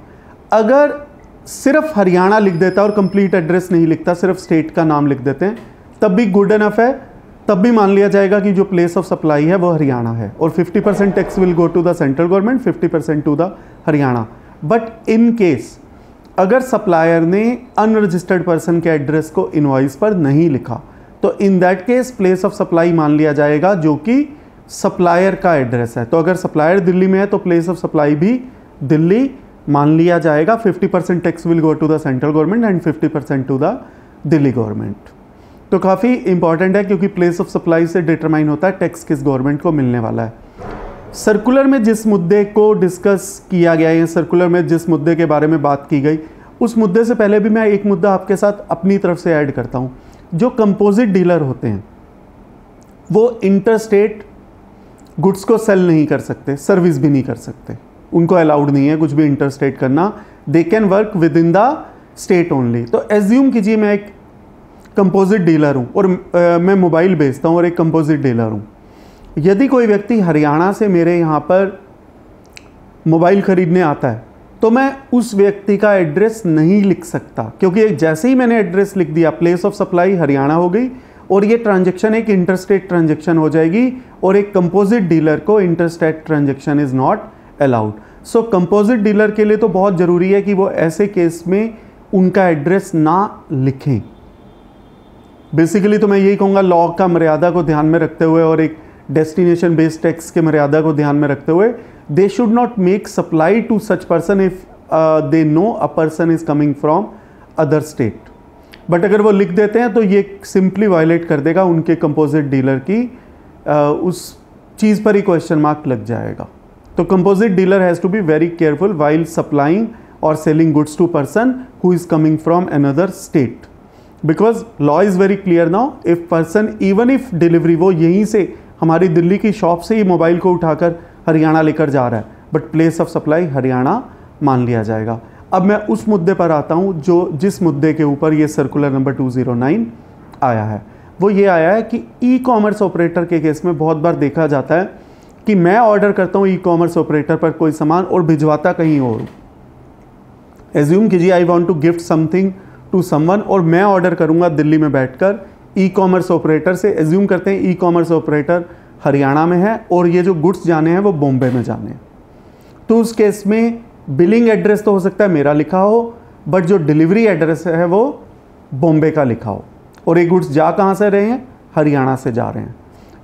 अगर सिर्फ हरियाणा लिख देता और कंप्लीट एड्रेस नहीं लिखता, सिर्फ स्टेट का नाम लिख देते हैं, तब भी गुड इनफ है, तब भी मान लिया जाएगा कि जो प्लेस ऑफ सप्लाई है वो हरियाणा है और 50% tax will go to the central government, 50% to the Haryana. But in case अगर सप्लायर ने अनरजिस्टर्ड पर्सन के एड्रेस को इनवॉइस पर नहीं लिखा तो in that case place of supply मान लिया जाएगा जो कि सप्लायर का एड्रेस है। तो अगर सप्लायर दिल्ली में है तो प्लेस ऑफ सप्लाई भी दिल्ली मान लिया जाएगा। 50% tax will go to the central government and 50% to the Delhi government. तो काफ़ी इंपॉर्टेंट है क्योंकि प्लेस ऑफ सप्लाई से डिटरमाइन होता है टैक्स किस गवर्नमेंट को मिलने वाला है। सर्कुलर में जिस मुद्दे को डिस्कस किया गया है, सर्कुलर में जिस मुद्दे के बारे में बात की गई, उस मुद्दे से पहले भी मैं एक मुद्दा आपके साथ अपनी तरफ से ऐड करता हूँ। जो कंपोजिट डीलर होते हैं वो इंटरस्टेट गुड्स को सेल नहीं कर सकते, सर्विस भी नहीं कर सकते, उनको अलाउड नहीं है कुछ भी इंटरस्टेट करना। They can work with in the state only. तो एज्यूम कीजिए मैं एक कंपोजिट डीलर हूँ और मैं मोबाइल बेचता हूँ और एक कंपोजिट डीलर हूँ। यदि कोई व्यक्ति हरियाणा से मेरे यहाँ पर मोबाइल खरीदने आता है तो मैं उस व्यक्ति का एड्रेस नहीं लिख सकता, क्योंकि जैसे ही मैंने एड्रेस लिख दिया प्लेस ऑफ सप्लाई हरियाणा हो गई और ये ट्रांजैक्शन एक इंटरस्टेट ट्रांजैक्शन हो जाएगी और एक कंपोजिट डीलर को interstate transaction is not allowed. So composite dealer के लिए तो बहुत ज़रूरी है कि वो ऐसे केस में उनका एड्रेस ना लिखें। बेसिकली तो मैं यही कहूँगा, लॉ का मर्यादा को ध्यान में रखते हुए और एक डेस्टिनेशन बेस्ड टैक्स के मर्यादा को ध्यान में रखते हुए, they should not make supply to such person if they know a person is coming from other state. But अगर वो लिख देते हैं तो ये सिंपली वायलेट कर देगा उनके कंपोजिट डीलर की उस चीज़ पर ही क्वेश्चन मार्क लग जाएगा। तो composite dealer has to be very careful while supplying और selling goods to person who is coming from another state, because law is very clear now. If person even if delivery, वो यहीं से हमारी दिल्ली की shop से ही mobile को उठाकर हरियाणा लेकर जा रहा है, but place of supply Haryana मान लिया जाएगा। अब मैं उस मुद्दे पर आता हूँ जिस मुद्दे के ऊपर ये सर्कुलर नंबर 209 आया है। वो ये आया है कि ई कॉमर्स ऑपरेटर के केस में बहुत बार देखा जाता है कि मैं ऑर्डर करता हूँ ई कॉमर्स ऑपरेटर पर कोई सामान और भिजवाता कहीं और। एज्यूम कीजिए I want to gift something to someone और मैं ऑर्डर करूँगा दिल्ली में बैठकर ई कॉमर्स ऑपरेटर से। एज्यूम करते हैं ई कॉमर्स ऑपरेटर हरियाणा में है और ये जो गुड्स जाने हैं वो बॉम्बे में जाने हैं। तो उस केस में बिलिंग एड्रेस तो हो सकता है मेरा लिखा हो, बट जो डिलीवरी एड्रेस है वो बॉम्बे का लिखा हो और ये गुड्स जा कहाँ से रहे हैं, हरियाणा से जा रहे हैं।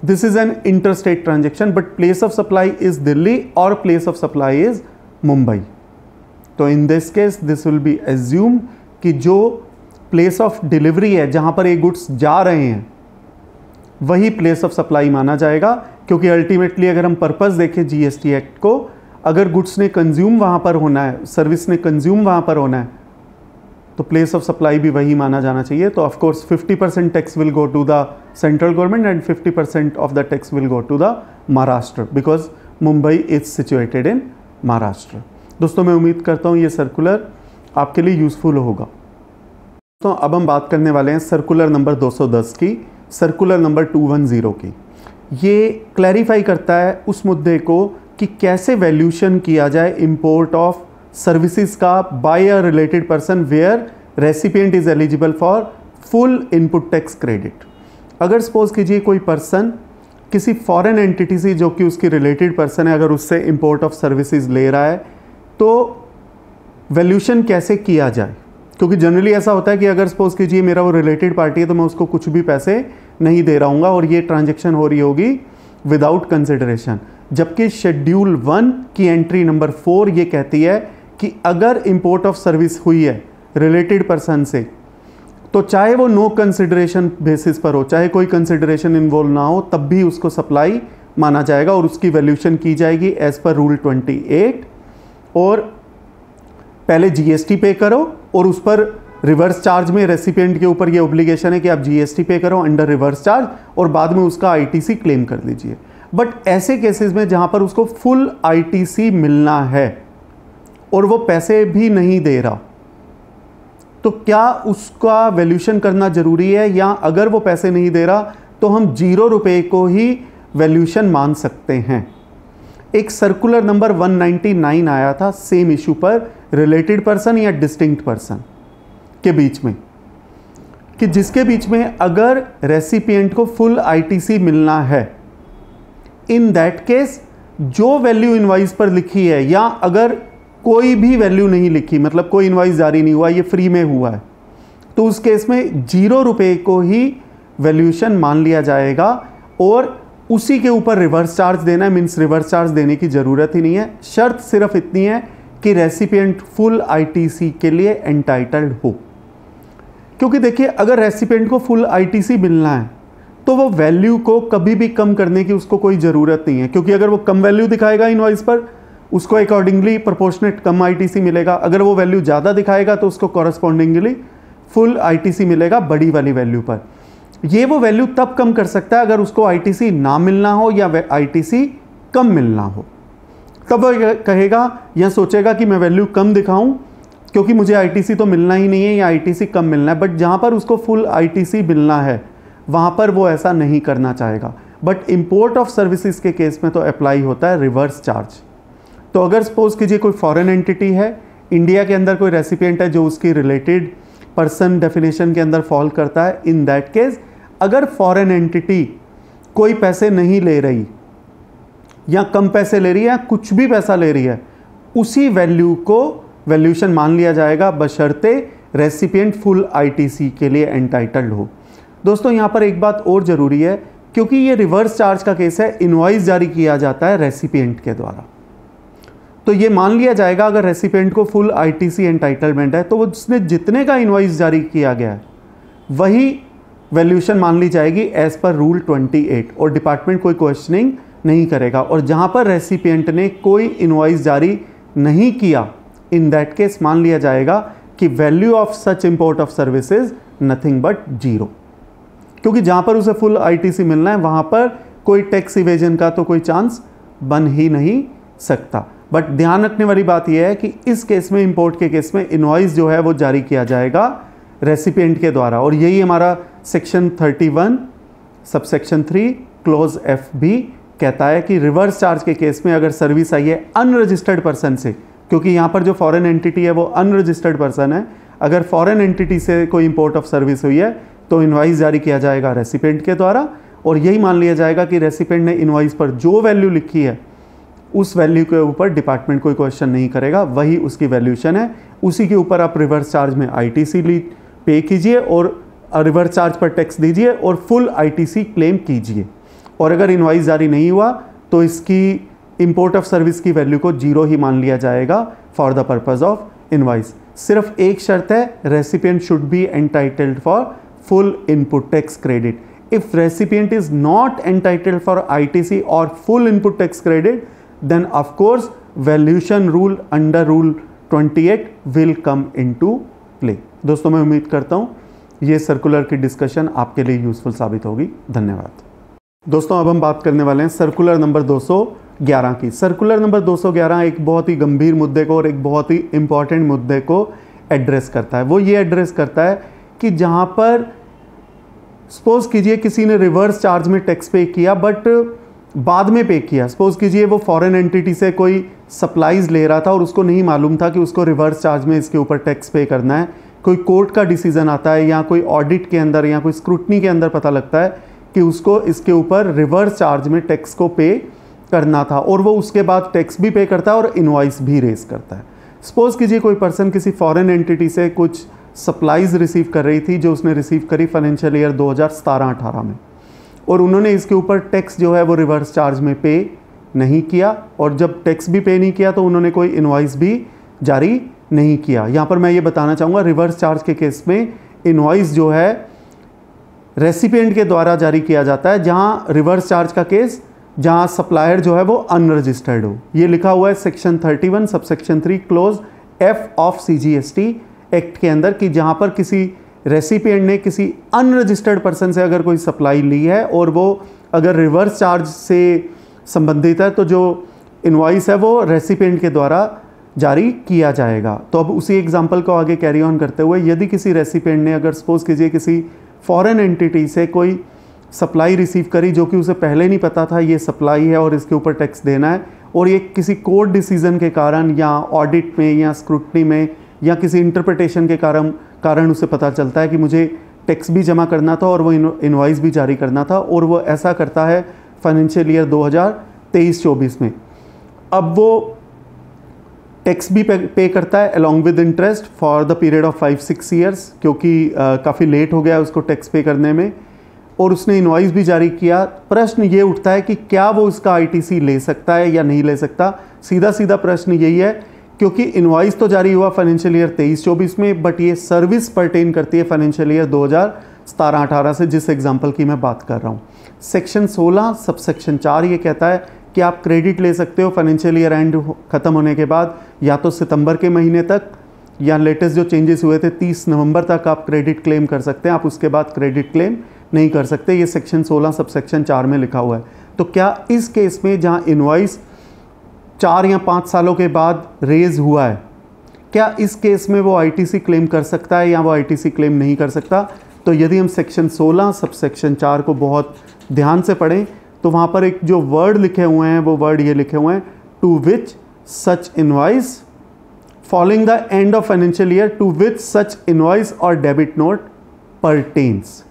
This is an interstate transaction, but place of supply is Delhi और place of supply is Mumbai. तो in this case this will be assume कि जो प्लेस ऑफ डिलीवरी है जहाँ पर ये गुड्स जा रहे हैं वही प्लेस ऑफ सप्लाई माना जाएगा, क्योंकि अल्टीमेटली अगर हम पर्पस देखें जीएसटी एक्ट को, अगर गुड्स ने कंज्यूम वहाँ पर होना है, सर्विस ने कंज्यूम वहाँ पर होना है, तो प्लेस ऑफ सप्लाई भी वही माना जाना चाहिए। तो of course 50% tax will go to the central government and 50% of the tax will go to the Maharashtra, because Mumbai is situated in Maharashtra. दोस्तों मैं उम्मीद करता हूँ ये सर्कुलर आपके लिए यूज़फुल होगा। तो अब हम बात करने वाले हैं सर्कुलर नंबर 210 की, सर्कुलर नंबर 210 की। ये क्लैरिफाई करता है उस मुद्दे को कि कैसे वैल्यूशन किया जाए इंपोर्ट ऑफ सर्विसेज का by a related person where recipient is eligible for full input tax credit. अगर सपोज कीजिए कोई पर्सन किसी फॉरेन एंटिटी से जो कि उसकी रिलेटेड पर्सन है, अगर उससे इंपोर्ट ऑफ सर्विसेज ले रहा है, तो वैल्यूशन कैसे किया जाए, क्योंकि जनरली ऐसा होता है कि अगर सपोज कीजिए मेरा वो रिलेटेड पार्टी है तो मैं उसको कुछ भी पैसे नहीं दे रहा हूँ और ये ट्रांजैक्शन हो रही होगी विदाउट कंसिडरेशन। जबकि शेड्यूल 1 की एंट्री नंबर 4 ये कहती है कि अगर इंपोर्ट ऑफ सर्विस हुई है रिलेटेड पर्सन से, तो चाहे वो नो कंसिडरेशन बेसिस पर हो, चाहे कोई कंसिडरेशन इन्वॉल्व ना हो, तब भी उसको सप्लाई माना जाएगा और उसकी वैल्यूशन की जाएगी एज पर रूल 28। और पहले जीएसटी पे करो और उस पर रिवर्स चार्ज में रेसिपिएंट के ऊपर ये ऑब्लिगेशन है कि आप जीएसटी पे करो अंडर रिवर्स चार्ज और बाद में उसका आईटीसी क्लेम कर लीजिए। बट ऐसे केसेस में जहां पर उसको फुल आईटीसी मिलना है और वो पैसे भी नहीं दे रहा, तो क्या उसका वैल्यूशन करना जरूरी है, या अगर वो पैसे नहीं दे रहा तो हम 0 रुपए को ही वैल्यूशन मान सकते हैं। एक सर्कुलर नंबर 199 आया था सेम इशू पर, रिलेटेड पर्सन या डिस्टिंक्ट पर्सन के बीच में, कि जिसके बीच में अगर रेसिपिएंट को फुल आईटीसी मिलना है, इन दैट केस जो वैल्यू इनवाइस पर लिखी है, या अगर कोई भी वैल्यू नहीं लिखी, मतलब कोई इनवाइस जारी नहीं हुआ, ये फ्री में हुआ है, तो उस केस में 0 रुपए को ही वैल्यूशन मान लिया जाएगा और उसी के ऊपर रिवर्स चार्ज देना है। मीन्स रिवर्स चार्ज देने की ज़रूरत ही नहीं है, शर्त सिर्फ इतनी है कि रेसिपिएंट फुल आईटीसी के लिए एंटाइटल्ड हो। क्योंकि देखिए अगर रेसिपिएंट को फुल आईटीसी मिलना है तो वो वैल्यू को कभी भी कम करने की उसको कोई ज़रूरत नहीं है, क्योंकि अगर वो कम वैल्यू दिखाएगा इनवॉइस पर उसको अकॉर्डिंगली प्रोपोर्शनेट कम आईटीसी मिलेगा, अगर वो वैल्यू ज़्यादा दिखाएगा तो उसको कॉरस्पॉन्डिंगली फुल आईटीसी मिलेगा बड़ी वाली वैल्यू पर। ये वो वैल्यू तब कम कर सकता है अगर उसको आईटीसी ना मिलना हो या आईटीसी कम मिलना हो, तब वह कहेगा या सोचेगा कि मैं वैल्यू कम दिखाऊं क्योंकि मुझे आईटीसी तो मिलना ही नहीं है या आईटीसी कम मिलना है। बट जहाँ पर उसको फुल आईटीसी मिलना है वहाँ पर वो ऐसा नहीं करना चाहेगा। बट इंपोर्ट ऑफ सर्विसेज के केस में तो अप्लाई होता है रिवर्स चार्ज। तो अगर सपोज कीजिए कोई फॉरेन एंटिटी है, इंडिया के अंदर कोई रेसिपिएंट है जो उसकी रिलेटेड पर्सन डेफिनेशन के अंदर फॉल करता है, इन दैट केस अगर फॉरेन एंटिटी कोई पैसे नहीं ले रही या कम पैसे ले रही है या कुछ भी पैसा ले रही है, उसी वैल्यू को वैल्यूएशन मान लिया जाएगा बशर्ते रेसिपिएंट फुल आईटीसी के लिए एंटाइटल्ड हो। दोस्तों यहाँ पर एक बात और ज़रूरी है, क्योंकि ये रिवर्स चार्ज का केस है, इनवॉइस जारी किया जाता है रेसिपिएंट के द्वारा, तो ये मान लिया जाएगा अगर रेसिपिएंट को फुल आईटीसी एंटाइटलमेंट है तो वो जिसने जितने का इनवॉइस जारी किया गया है वही वैल्यूएशन मान ली जाएगी एज पर रूल 28 और डिपार्टमेंट कोई क्वेश्चनिंग नहीं करेगा। और जहाँ पर रेसिपिएंट ने कोई इनवॉइस जारी नहीं किया, इन दैट केस मान लिया जाएगा कि value of such import of services nothing but 0, क्योंकि जहाँ पर उसे फुल आईटीसी मिलना है वहाँ पर कोई टैक्स इवेजन का तो कोई चांस बन ही नहीं सकता। बट ध्यान रखने वाली बात यह है कि इस केस में, इंपोर्ट के केस में, इनवॉइस जो है वो जारी किया जाएगा रेसिपिएंट के द्वारा। और यही हमारा सेक्शन 31 सबसेक्शन 3 क्लोज एफ भी कहता है कि रिवर्स चार्ज के केस में अगर सर्विस आई है अनरजिस्टर्ड पर्सन से, क्योंकि यहाँ पर जो फॉरेन एंटिटी है वो अनरजिस्टर्ड पर्सन है, अगर फॉरेन एंटिटी से कोई इंपोर्ट ऑफ सर्विस हुई है तो इनवॉइस जारी किया जाएगा रेसिपिएंट के द्वारा। और यही मान लिया जाएगा कि रेसिपिएंट ने इनवॉइस पर जो वैल्यू लिखी है उस वैल्यू के ऊपर डिपार्टमेंट कोई क्वेश्चन नहीं करेगा, वही उसकी वैल्यूएशन है, उसी के ऊपर आप रिवर्स चार्ज में आईटीसी पे कीजिए और रिवर्स चार्ज पर टैक्स दीजिए और फुल आईटीसी क्लेम कीजिए। और अगर इनवॉइस जारी नहीं हुआ तो इसकी इंपोर्ट ऑफ सर्विस की वैल्यू को 0 ही मान लिया जाएगा for the purpose of invoice. सिर्फ एक शर्त है, recipient should be entitled for full input tax credit. If recipient is not entitled for ITC or full input tax credit, then of course valuation rule under rule 28 will come into play. दोस्तों मैं उम्मीद करता हूँ ये circular की discussion आपके लिए useful साबित होगी। धन्यवाद। दोस्तों अब हम बात करने वाले हैं सर्कुलर नंबर 211 की। सर्कुलर नंबर 211 एक बहुत ही गंभीर मुद्दे को और एक बहुत ही इंपॉर्टेंट मुद्दे को एड्रेस करता है। वो ये एड्रेस करता है कि जहाँ पर सपोज कीजिए किसी ने रिवर्स चार्ज में टैक्स पे किया बट बाद में पे किया। सपोज कीजिए वो फॉरेन एंटिटी से कोई सप्लाईज ले रहा था और उसको नहीं मालूम था कि उसको रिवर्स चार्ज में इसके ऊपर टैक्स पे करना है। कोई कोर्ट का डिसीजन आता है या कोई ऑडिट के अंदर या कोई स्क्रूटनी के अंदर पता लगता है कि उसको इसके ऊपर रिवर्स चार्ज में टैक्स को पे करना था और वो उसके बाद टैक्स भी पे करता है और इनवॉइस भी रेज करता है। सपोज कीजिए कोई पर्सन किसी फॉरेन एंटिटी से कुछ सप्लाईज रिसीव कर रही थी जो उसने रिसीव करी फाइनेंशियल ईयर 2017-18 में, और उन्होंने इसके ऊपर टैक्स जो है वो रिवर्स चार्ज में पे नहीं किया, और जब टैक्स भी पे नहीं किया तो उन्होंने कोई इनवॉइस भी जारी नहीं किया। यहाँ पर मैं ये बताना चाहूँगा रिवर्स चार्ज के केस में इनवॉइस जो है रेसिपिएंट के द्वारा जारी किया जाता है, जहाँ रिवर्स चार्ज का केस जहाँ सप्लायर जो है वो अनरजिस्टर्ड हो। ये लिखा हुआ है section 31 subsection 3 close F of CGST act के अंदर कि जहाँ पर किसी रेसिपिएंट ने किसी अनरजिस्टर्ड पर्सन से अगर कोई सप्लाई ली है और वो अगर रिवर्स चार्ज से संबंधित है तो जो इनवॉइस है वो रेसिपिएंट के द्वारा जारी किया जाएगा। तो अब उसी एग्जांपल को आगे कैरी ऑन करते हुए, यदि किसी रेसिपिएंट ने अगर सपोज कीजिए किसी फॉरेन एंटिटी से कोई सप्लाई रिसीव करी जो कि उसे पहले नहीं पता था ये सप्लाई है और इसके ऊपर टैक्स देना है, और ये किसी कोर्ट डिसीजन के कारण या ऑडिट में या स्क्रूटनी में या किसी इंटरप्रिटेशन के कारण उसे पता चलता है कि मुझे टैक्स भी जमा करना था और वो इनवॉइस भी जारी करना था, और वो ऐसा करता है फाइनेंशियल ईयर 2023-24 में। अब वो टैक्स भी पे करता है along with interest for the period of 5-6 years, क्योंकि काफ़ी लेट हो गया उसको टैक्स पे करने में, और उसने इनवॉइस भी जारी किया। प्रश्न ये उठता है कि क्या वो इसका ITC ले सकता है या नहीं ले सकता। सीधा सीधा प्रश्न यही है क्योंकि इनवॉइस तो जारी हुआ फाइनेंशियल ईयर 23-24 में, बट ये सर्विस परटेन करती है फाइनेंशियल ईयर 2017-18 से, जिस एग्जाम्पल की मैं बात कर रहा हूँ। सेक्शन 16 सबसेक्शन 4 ये कहता है कि आप क्रेडिट ले सकते हो फाइनेंशियल ईयर एंड ख़त्म होने के बाद, या तो सितंबर के महीने तक, या लेटेस्ट जो चेंजेस हुए थे 30 नवंबर तक आप क्रेडिट क्लेम कर सकते हैं, आप उसके बाद क्रेडिट क्लेम नहीं कर सकते। ये सेक्शन 16 सबसेक्शन 4 में लिखा हुआ है। तो क्या इस केस में जहाँ इनवॉइस 4 या 5 सालों के बाद रेज हुआ है, क्या इस केस में वो आईटीसी क्लेम कर सकता है या वो आईटीसी क्लेम नहीं कर सकता? तो यदि हम सेक्शन 16 सबसेक्शन 4 को बहुत ध्यान से पढ़ें तो वहाँ पर एक जो वर्ड लिखे हुए हैं वो वर्ड ये लिखे हुए हैं, to which such invoice following the end of financial year to which such invoice और डेबिट नोट परटेन्स।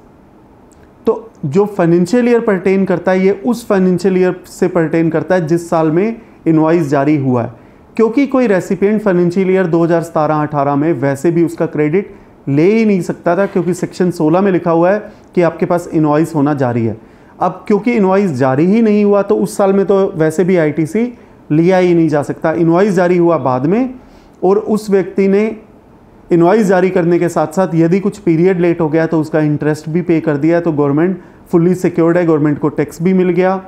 तो जो फाइनेंशियल ईयर परटेन करता है ये उस फाइनेंशियल ईयर से परटेन करता है जिस साल में इनवॉइस जारी हुआ है, क्योंकि कोई रेसिपिएंट फाइनेंशियल ईयर 2017-18 में वैसे भी उसका क्रेडिट ले ही नहीं सकता था, क्योंकि सेक्शन 16 में लिखा हुआ है कि आपके पास इनवॉइस होना जारी है। अब क्योंकि इनवॉइस जारी ही नहीं हुआ तो उस साल में तो वैसे भी आईटीसी लिया ही नहीं जा सकता। इनवॉइस जारी हुआ बाद में, और उस व्यक्ति ने इनवॉइस जारी करने के साथ साथ यदि कुछ पीरियड लेट हो गया तो उसका इंटरेस्ट भी पे कर दिया, तो गवर्नमेंट फुल्ली सिक्योर्ड है, गवर्नमेंट को टैक्स भी मिल गया,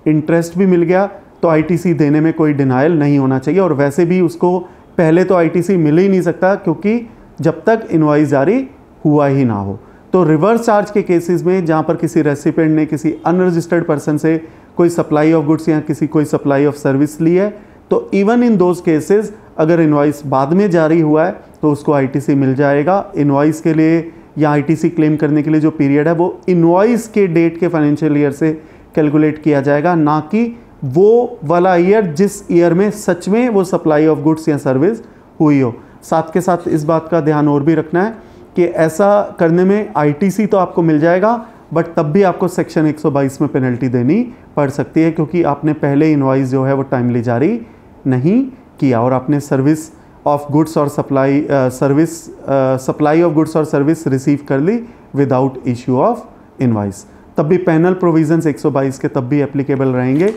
इंटरेस्ट भी मिल गया, तो आईटीसी देने में कोई डिनायल नहीं होना चाहिए। और वैसे भी उसको पहले तो आईटीसी मिल ही नहीं सकता, क्योंकि जब तक इनवॉइस जारी हुआ ही ना हो। तो रिवर्स चार्ज के केसेस में जहाँ पर किसी रेसिपिएंट ने किसी अनरजिस्टर्ड पर्सन से कोई सप्लाई ऑफ गुड्स या कोई सप्लाई ऑफ सर्विस ली है, तो इवन इन दोज केसेस अगर इनवॉइस बाद में जारी हुआ है तो उसको आईटीसी मिल जाएगा। इनवॉइस के लिए या आईटीसी क्लेम करने के लिए जो पीरियड है वो इनवॉइस के डेट के फाइनेंशियल ईयर से कैलकुलेट किया जाएगा, ना कि वो वाला ईयर जिस ईयर में सच में वो सप्लाई ऑफ गुड्स या सर्विस हुई हो। साथ के साथ इस बात का ध्यान और भी रखना है कि ऐसा करने में आईटीसी तो आपको मिल जाएगा, बट तब भी आपको सेक्शन 122 में पेनल्टी देनी पड़ सकती है, क्योंकि आपने पहले इनवॉइस जो है वो टाइमली जारी नहीं किया और आपने सर्विस ऑफ गुड्स और सप्लाई ऑफ गुड्स और सर्विस रिसीव कर ली विदाउट इश्यू ऑफ इनवॉइस। तब भी पैनल प्रोविजंस 122 के तब भी एप्लीकेबल रहेंगे।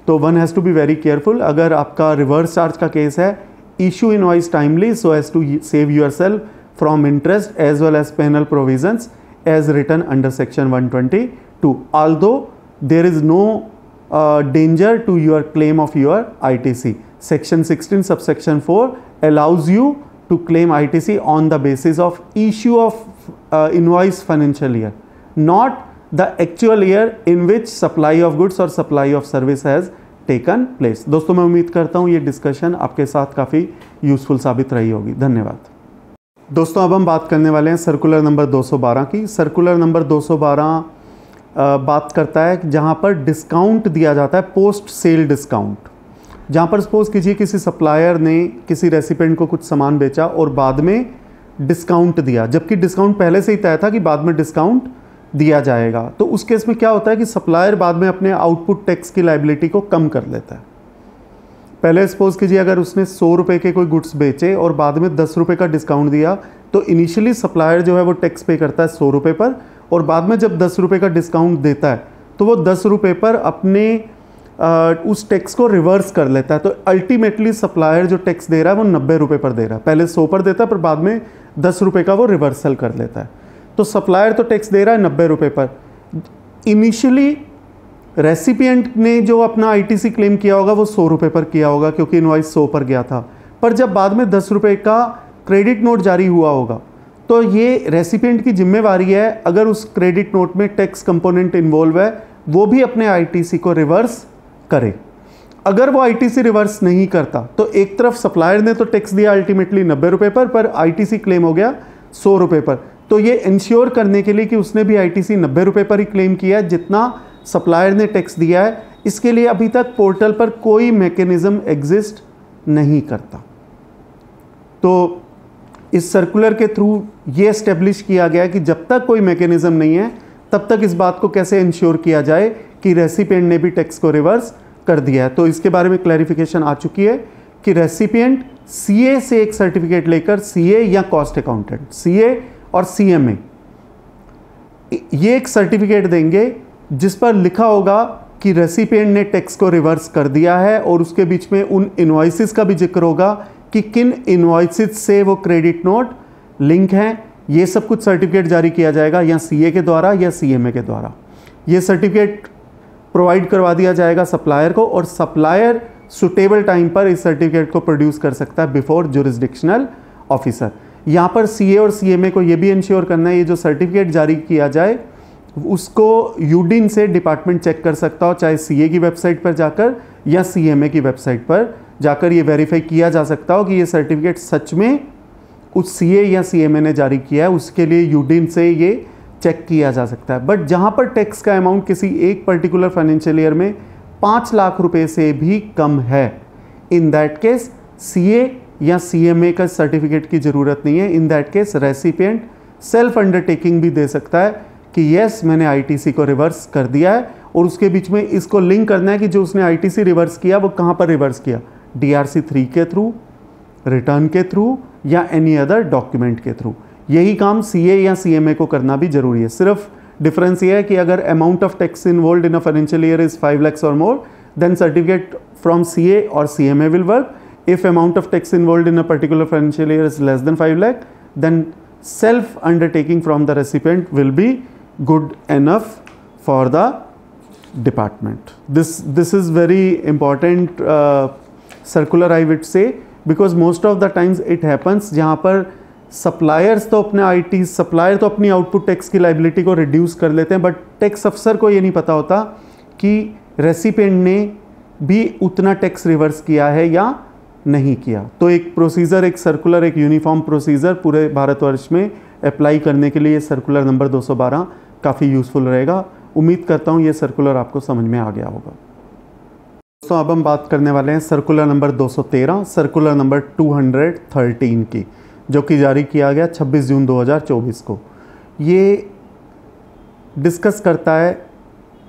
तो one has to be very careful. अगर आपका रिवर्स चार्ज का केस है, issue invoice timely so as to save yourself from interest as well as penal provisions as written under section 122, although there is no danger to your claim of your ITC. Section 16 subsection 4 allows you to claim ITC on the basis of issue of invoice financial year, not the actual year in which supply of goods or supply of service has taken place. दोस्तों मैं उम्मीद करता हूँ ये discussion आपके साथ काफ़ी useful साबित रही होगी। धन्यवाद। दोस्तों अब हम बात करने वाले हैं सर्कुलर नंबर 212 की। सर्कुलर नंबर 212 बात करता है जहाँ पर डिस्काउंट दिया जाता है, पोस्ट सेल डिस्काउंट। जहाँ पर सपोज कीजिए किसी सप्लायर ने किसी रेसिपिएंट को कुछ सामान बेचा और बाद में डिस्काउंट दिया, जबकि डिस्काउंट पहले से ही तय था कि बाद में डिस्काउंट दिया जाएगा। तो उस केस में क्या होता है कि सप्लायर बाद में अपने आउटपुट टैक्स की लायबिलिटी को कम कर लेता है। पहले सपोज कीजिए अगर उसने 100 रुपये के कोई गुड्स बेचे और बाद में 10 रुपये का डिस्काउंट दिया, तो इनिशियली सप्लायर जो है वो टैक्स पे करता है 100 रुपये पर, और बाद में जब 10 रुपये का डिस्काउंट देता है तो वो 10 रुपये पर अपने उस टैक्स को रिवर्स कर लेता है। तो अल्टीमेटली सप्लायर जो टैक्स दे रहा है वो 90 रुपये पर दे रहा है, पहले 100 पर देता है पर बाद में 10 रुपये का वो रिवर्सल कर लेता है। तो सप्लायर तो टैक्स दे रहा है 90 रुपये पर। इनिशियली रेसिपिएंट ने जो अपना आईटीसी क्लेम किया होगा वो 100 रुपये पर किया होगा, क्योंकि इनवॉइस 100 पर गया था। पर जब बाद में 10 रुपये का क्रेडिट नोट जारी हुआ होगा तो ये रेसिपिएंट की जिम्मेवारी है, अगर उस क्रेडिट नोट में टैक्स कंपोनेंट इन्वॉल्व है वो भी अपने आईटीसी को रिवर्स करे। अगर वो आईटीसी रिवर्स नहीं करता तो एक तरफ सप्लायर ने तो टैक्स दिया अल्टीमेटली 90 रुपये पर आईटीसी क्लेम हो गया 100 रुपये पर। तो ये इंश्योर करने के लिए कि उसने भी आईटीसी 90 रुपये पर ही क्लेम किया है जितना सप्लायर ने टैक्स दिया है, इसके लिए अभी तक पोर्टल पर कोई मैकेनिज्म एग्जिस्ट नहीं करता। तो इस सर्कुलर के थ्रू ये एस्टेब्लिश किया गया कि जब तक कोई मैकेनिज्म नहीं है तब तक इस बात को कैसे इंश्योर किया जाए कि रेसिपिएंट ने भी टैक्स को रिवर्स कर दिया है। तो इसके बारे में क्लैरिफिकेशन आ चुकी है कि रेसिपिएंट सीए से एक सर्टिफिकेट लेकर, सीए या कॉस्ट अकाउंटेंट, सीए और सीएमए, ये एक सर्टिफिकेट देंगे जिस पर लिखा होगा कि रेसिपिएंट ने टैक्स को रिवर्स कर दिया है, और उसके बीच में उन इनवॉइसेस का भी जिक्र होगा कि किन इनवॉइसेस से वो क्रेडिट नोट लिंक हैं, ये सब कुछ सर्टिफिकेट जारी किया जाएगा या सीए के द्वारा या सीएमए के द्वारा। ये सर्टिफिकेट प्रोवाइड करवा दिया जाएगा सप्लायर को, और सप्लायर सुटेबल टाइम पर इस सर्टिफिकेट को प्रोड्यूस कर सकता है बिफोर जुरिस्डिक्शनल ऑफिसर। यहाँ पर सीए और सीएमए को ये भी इंश्योर करना है, ये जो सर्टिफिकेट जारी किया जाए उसको यूडिन से डिपार्टमेंट चेक कर सकता हो, चाहे सीए की वेबसाइट पर जाकर या सीएमए की वेबसाइट पर जाकर ये वेरीफाई किया जा सकता हो कि ये सर्टिफिकेट सच में उस सीए या सीएमए ने जारी किया है। उसके लिए यूडिन से ये चेक किया जा सकता है। बट जहाँ पर टैक्स का अमाउंट किसी एक पर्टिकुलर फाइनेंशियल ईयर में 5 लाख रुपए से भी कम है, इन दैट केस सीए या सीएमए का सर्टिफिकेट की ज़रूरत नहीं है। इन that case recipient self undertaking भी दे सकता है कि यस मैंने आईटीसी को रिवर्स कर दिया है, और उसके बीच में इसको लिंक करना है कि जो उसने आईटीसी रिवर्स किया वो कहाँ पर रिवर्स किया, DRC 3 के थ्रू, रिटर्न के थ्रू या एनी अदर डॉक्यूमेंट के थ्रू। यही काम सीए या सीएमए को करना भी जरूरी है। सिर्फ डिफरेंस ये है कि अगर amount of tax involve in a financial year is 5 lakhs और मोर, देन सर्टिफिकेट फ्रॉम सीए और CMA will work. If amount of tax involved in a particular financial year is less than 5 lakh, then self undertaking from the recipient will be good enough for the department. This is very important circular I would say, because most of the times it happens जहाँ पर suppliers तो अपने IT supplier तो अपनी output tax की liability को reduce कर लेते हैं, बट टैक्स अफसर को ये नहीं पता होता कि रेसिपिएंट ने भी उतना टैक्स रिवर्स किया है या नहीं किया। तो एक प्रोसीजर, एक सर्कुलर, एक यूनिफॉर्म प्रोसीजर पूरे भारतवर्ष में अप्लाई करने के लिए सर्कुलर नंबर 212 काफ़ी यूज़फुल रहेगा। उम्मीद करता हूँ ये सर्कुलर आपको समझ में आ गया होगा। दोस्तों अब हम बात करने वाले हैं सर्कुलर नंबर 213, सर्कुलर नंबर 213 की, जो कि जारी किया गया 26 जून 2024 को। ये डिस्कस करता है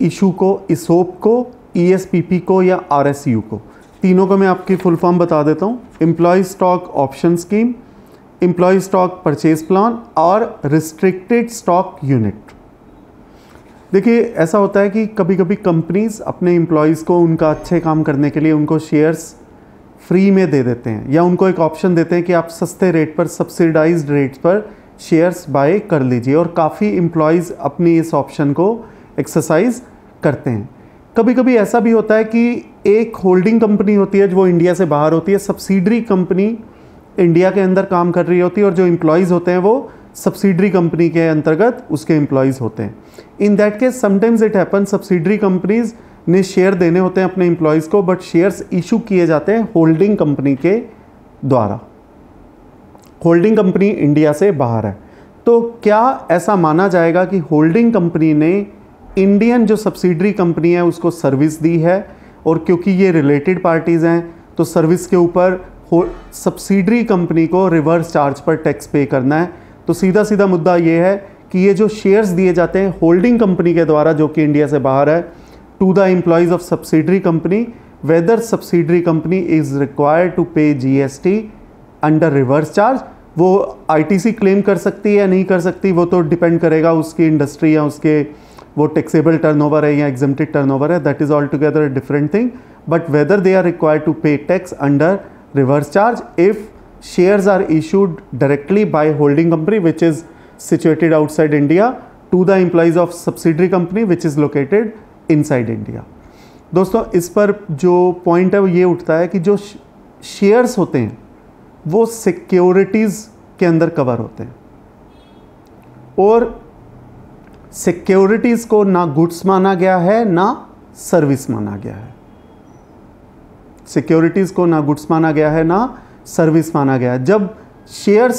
इशू को, इसोप को, ESPP को या RSU को। तीनों को मैं आपकी फुल फॉर्म बता देता हूँ। Employ stock option scheme, employ stock purchase plan और रिस्ट्रिक्टेड स्टॉक यूनिट। देखिए ऐसा होता है कि कभी कभी कंपनीज अपने एम्प्लॉयज़ को उनका अच्छे काम करने के लिए उनको शेयर्स फ्री में दे देते हैं, या उनको एक ऑप्शन देते हैं कि आप सस्ते रेट पर, सब्सिडाइज्ड रेट्स पर शेयर्स बाय कर लीजिए, और काफ़ी एम्प्लॉयज़ अपनी इस ऑप्शन को एक्सरसाइज करते हैं। कभी कभी ऐसा भी होता है कि एक होल्डिंग कंपनी होती है जो वो इंडिया से बाहर होती है, सब्सिडरी कंपनी इंडिया के अंदर काम कर रही होती है, और जो एम्प्लॉयज़ होते हैं वो सब्सिडरी कंपनी के अंतर्गत उसके एम्प्लॉयज़ होते हैं। इन that case sometimes it happen, subsidiary companies ने शेयर देने होते हैं अपने एम्प्लॉयज़ को, बट शेयर्स इशू किए जाते हैं होल्डिंग कंपनी के द्वारा। होल्डिंग कंपनी इंडिया से बाहर है, तो क्या ऐसा माना जाएगा कि होल्डिंग कंपनी ने इंडियन जो सब्सिडरी कंपनी है उसको सर्विस दी है, और क्योंकि ये रिलेटेड पार्टीज़ हैं तो सर्विस के ऊपर सब्सिडरी कंपनी को रिवर्स चार्ज पर टैक्स पे करना है। तो सीधा सीधा मुद्दा ये है कि ये जो शेयर्स दिए जाते हैं होल्डिंग कंपनी के द्वारा जो कि इंडिया से बाहर है, to the employees of subsidiary company, whether subsidiary company is required to pay GST under reverse charge. वो ITC क्लेम कर सकती है या नहीं कर सकती, वो तो डिपेंड करेगा उसकी इंडस्ट्री या उसके वो टैक्सेबल टर्नओवर है या एग्जेम्प्टेड टर्नओवर है, that is all together a different thing. But whether they are required to pay tax under reverse charge if shares are issued directly by holding company which is situated outside India to the employees of subsidiary company which is located inside India। दोस्तों इस पर जो point है वो ये उठता है कि जो शेयर्स होते हैं वो सिक्योरिटीज़ के अंदर कवर होते हैं, और सिक्योरिटीज़ को ना गुड्स माना गया है ना सर्विस माना गया है। सिक्योरिटीज़ को ना गुड्स माना गया है ना सर्विस माना गया है। जब शेयर्स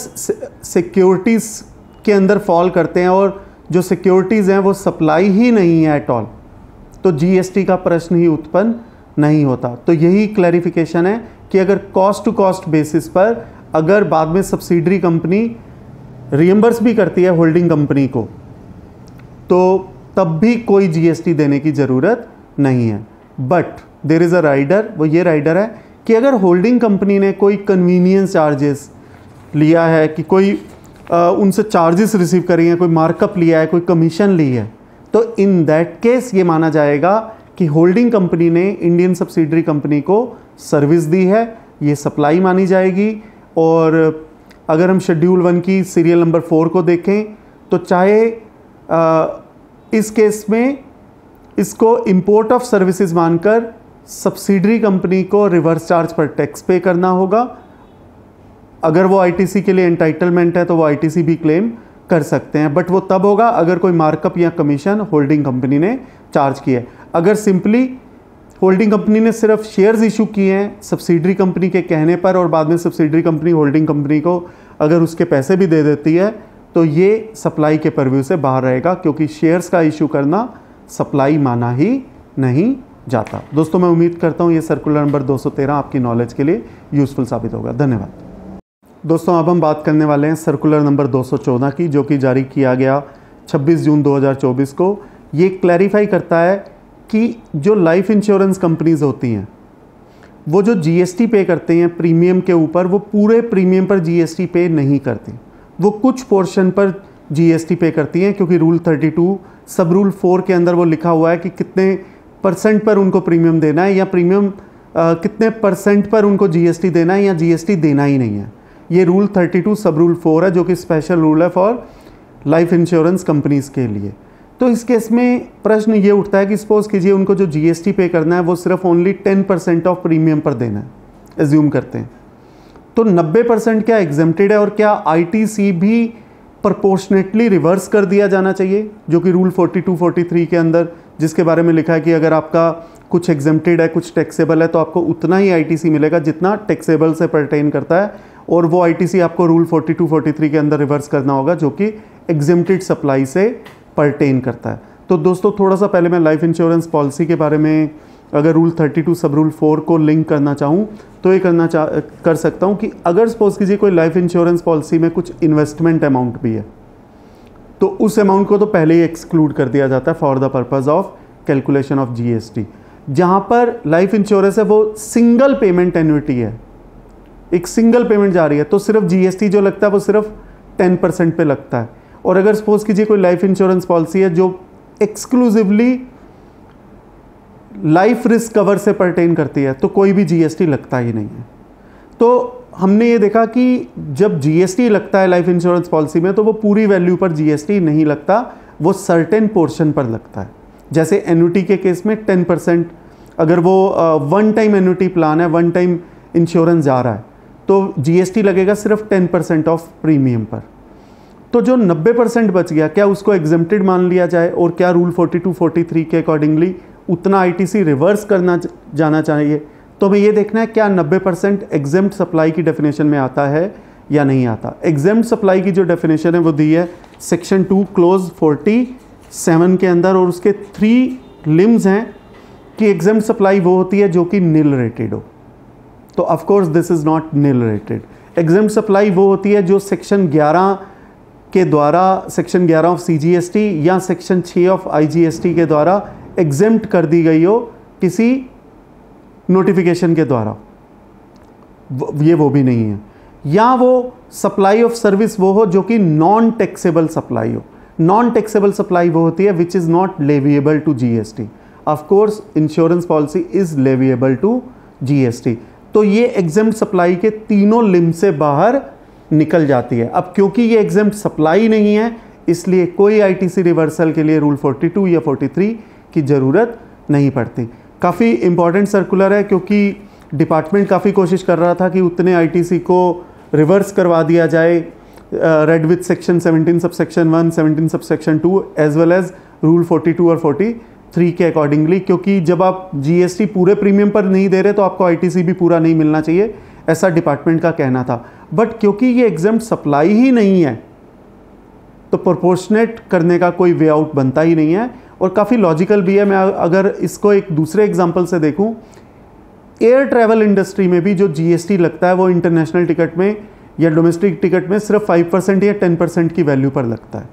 सिक्योरिटीज़ के अंदर फॉल करते हैं और जो सिक्योरिटीज़ हैं वो सप्लाई ही नहीं है एट ऑल, तो GST का प्रश्न ही उत्पन्न नहीं होता। तो यही क्लैरिफिकेशन है कि अगर कॉस्ट टू कॉस्ट बेसिस पर अगर बाद में सब्सिडरी कंपनी रियम्बर्स भी करती है होल्डिंग कंपनी को, तो तब भी कोई GST देने की ज़रूरत नहीं है। But there is a rider, वो ये राइडर है कि अगर होल्डिंग कंपनी ने कोई कन्वीनियंस चार्जेस लिया है, कि कोई उनसे चार्जेस रिसीव करी हैं, कोई मार्कअप लिया है, कोई कमीशन ली है, तो इन दैट केस ये माना जाएगा कि होल्डिंग कंपनी ने इंडियन सब्सिडरी कंपनी को सर्विस दी है, ये सप्लाई मानी जाएगी। और अगर हम शेड्यूल 1 की सीरियल नंबर 4 को देखें तो चाहे इस केस में इसको इंपोर्ट ऑफ सर्विसेज मानकर सब्सिडरी कंपनी को रिवर्स चार्ज पर टैक्स पे करना होगा। अगर वो आईटीसी के लिए एंटाइटलमेंट है तो वो आईटीसी भी क्लेम कर सकते हैं, बट वो तब होगा अगर कोई मार्कअप या कमीशन होल्डिंग कंपनी ने चार्ज किया है। अगर सिंपली होल्डिंग कंपनी ने सिर्फ शेयर्स इशू किए हैं सब्सिडरी कंपनी के कहने पर और बाद में सब्सिडरी कंपनी होल्डिंग कंपनी को अगर उसके पैसे भी दे देती है तो ये सप्लाई के परव्यू से बाहर रहेगा, क्योंकि शेयर्स का इशू करना सप्लाई माना ही नहीं जाता। दोस्तों मैं उम्मीद करता हूँ ये सर्कुलर नंबर 213 आपकी नॉलेज के लिए यूज़फुल साबित होगा। धन्यवाद। दोस्तों अब हम बात करने वाले हैं सर्कुलर नंबर 214 की, जो कि जारी किया गया 26 जून 2024 को। ये क्लैरिफाई करता है कि जो लाइफ इंश्योरेंस कंपनीज होती हैं वो जो जीएसटी पे करते हैं प्रीमियम के ऊपर, वो पूरे प्रीमियम पर जीएसटी पे नहीं करती, वो कुछ पोर्शन पर जीएसटी पे करती हैं, क्योंकि रूल 32 सब रूल 4 के अंदर वो लिखा हुआ है कि कितने परसेंट पर उनको प्रीमियम देना है या प्रीमियम कितने परसेंट पर उनको जीएसटी देना है या जीएसटी देना ही नहीं है। ये रूल 32 सब रूल 4 है, जो कि स्पेशल रूल है फॉर लाइफ इंश्योरेंस कंपनीज के लिए। तो इस केस में प्रश्न ये उठता है कि सपोज कीजिए उनको जो जीएसटी पे करना है वो सिर्फ ओनली 10% ऑफ प्रीमियम पर देना है, एज्यूम करते हैं, तो 90% क्या एग्जेम्प्टेड है और क्या आईटीसी भी प्रोपोर्शनेटली रिवर्स कर दिया जाना चाहिए, जो कि रूल 42-43 के अंदर जिसके बारे में लिखा है कि अगर आपका कुछ एग्जेम्प्टेड है कुछ टैक्सेबल है तो आपको उतना ही आईटीसी मिलेगा जितना टैक्सेबल से परटेन करता है, और वो आईटीसी आपको रूल 42-43 के अंदर रिवर्स करना होगा जो कि एग्जेम्प्टेड सप्लाई से परटेन करता है। तो दोस्तों थोड़ा सा पहले मैं लाइफ इंश्योरेंस पॉलिसी के बारे में अगर रूल 32 सब रूल 4 को लिंक करना चाहूँ तो ये कर सकता हूँ कि अगर सपोज कीजिए कोई लाइफ इंश्योरेंस पॉलिसी में कुछ इन्वेस्टमेंट अमाउंट भी है तो उस अमाउंट को तो पहले ही एक्सक्लूड कर दिया जाता है for the purpose of calculation of GST. जहाँ पर लाइफ इंश्योरेंस है वो सिंगल पेमेंट एन्युटी है, एक सिंगल पेमेंट जा रही है, तो सिर्फ जीएसटी जो लगता है वो सिर्फ 10% पे लगता है। और अगर सपोज कीजिए कोई लाइफ इंश्योरेंस पॉलिसी है जो एक्सक्लूसिवली लाइफ रिस्क कवर से परटेन करती है तो कोई भी जीएसटी लगता ही नहीं है। तो हमने ये देखा कि जब जीएसटी लगता है लाइफ इंश्योरेंस पॉलिसी में तो वो पूरी वैल्यू पर जीएसटी नहीं लगता, वो सर्टेन पोर्शन पर लगता है। जैसे एन्युटी के केस में 10%, अगर वो वन टाइम एन्युटी प्लान है, वन टाइम इंश्योरेंस जा रहा है तो जीएसटी लगेगा सिर्फ 10% ऑफ प्रीमियम पर। तो जो 90% बच गया क्या उसको एग्जेम्प्टेड मान लिया जाए और क्या रूल 42-43 के अकॉर्डिंगली उतना आईटीसी रिवर्स करना जाना चाहिए? तो हमें ये देखना है क्या 90% एग्जेम्प्ट सप्लाई की डेफिनेशन में आता है या नहीं आता। एग्जेम्प्ट सप्लाई की जो डेफिनेशन है वो दी है सेक्शन 2 क्लोज 47 के अंदर, और उसके 3 लिम्स हैं कि एग्जेम्प्ट सप्लाई वो होती है जो कि नील रेटेड हो। तो of course this is not nil rated. Exempt supply वो होती है जो सेक्शन 11 के द्वारा, सेक्शन 11 ऑफ सीजीएसटी या सेक्शन 6 ऑफ आईजीएसटी के द्वारा एग्जेम्प्ट कर दी गई हो किसी नोटिफिकेशन के द्वारा, ये वो भी नहीं है। या वो सप्लाई ऑफ सर्विस वो हो जो कि नॉन टैक्सेबल सप्लाई हो। नॉन टैक्सेबल सप्लाई वो होती है which is not leviable to GST. Of course insurance policy is leviable to GST. तो ये एग्जेम्प्ट सप्लाई के तीनों लिम से बाहर निकल जाती है। अब क्योंकि ये एग्जेम्प्ट सप्लाई नहीं है इसलिए कोई आईटीसी रिवर्सल के लिए रूल 42 या 43 की ज़रूरत नहीं पड़ती। काफ़ी इंपॉर्टेंट सर्कुलर है क्योंकि डिपार्टमेंट काफ़ी कोशिश कर रहा था कि उतने आईटीसी को रिवर्स करवा दिया जाए read with section 17 subsection 1, 17 subsection 2 as well as rule 42 और 43 के अकॉर्डिंगली, क्योंकि जब आप जीएसटी पूरे प्रीमियम पर नहीं दे रहे तो आपको आईटीसी भी पूरा नहीं मिलना चाहिए, ऐसा डिपार्टमेंट का कहना था। बट क्योंकि ये एग्जेम्प्ट सप्लाई ही नहीं है तो प्रोपोर्शनेट करने का कोई वे आउट बनता ही नहीं है, और काफ़ी लॉजिकल भी है। मैं अगर इसको एक दूसरे एग्जांपल से देखूं, एयर ट्रैवल इंडस्ट्री में भी जो जीएसटी लगता है वो इंटरनेशनल टिकट में या डोमेस्टिक टिकट में सिर्फ 5% या 10% की वैल्यू पर लगता है।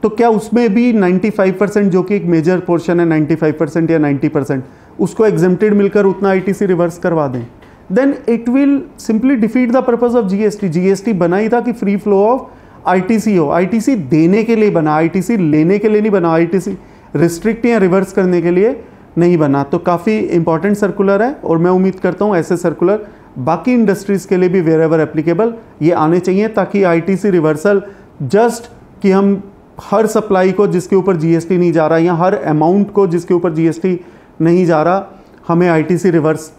तो क्या उसमें भी 95% जो कि एक मेजर पोर्शन है 95% या 90% उसको एग्जेम्प्टेड मिलकर उतना आईटीसी रिवर्स करवा दें? Then it will simply defeat the purpose of GST. GST बना ही था कि फ्री फ्लो ऑफ आईटीसी हो। आईटीसी देने के लिए बना, आईटीसी लेने के लिए नहीं बना, आईटीसी रिस्ट्रिक्ट या रिवर्स करने के लिए नहीं बना। तो काफ़ी इंपॉर्टेंट सर्कुलर है और मैं उम्मीद करता हूँ ऐसे सर्कुलर बाकी इंडस्ट्रीज़ के लिए भी वेर एवर एप्लीकेबल ये आने चाहिए, ताकि आईटीसी रिवर्सल जस्ट कि हम हर सप्लाई को जिसके ऊपर जीएसटी नहीं जा रहा या हर अमाउंट को जिसके ऊपर जीएसटी नहीं जा रहा हमें आईटीसी रिवर्स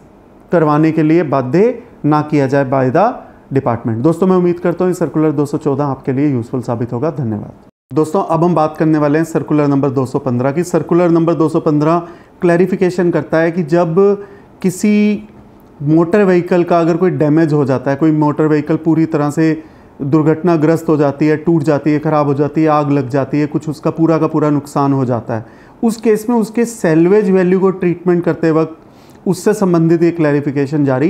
करवाने के लिए बाध्य ना किया जाए बाय द डिपार्टमेंट। दोस्तों मैं उम्मीद करता हूँ ये सर्कुलर 214 आपके लिए यूजफुल साबित होगा। धन्यवाद। दोस्तों अब हम बात करने वाले हैं सर्कुलर नंबर 215 की। सर्कुलर नंबर 215 क्लैरिफिकेशन करता है कि जब किसी मोटर व्हीकल का अगर कोई डैमेज हो जाता है, कोई मोटर व्हीकल पूरी तरह से दुर्घटनाग्रस्त हो जाती है, टूट जाती है, ख़राब हो जाती है, आग लग जाती है, कुछ उसका पूरा का पूरा नुकसान हो जाता है, उस केस में उसके सैल्वेज वैल्यू को ट्रीटमेंट करते वक्त उससे संबंधित एक क्लैरिफिकेशन जारी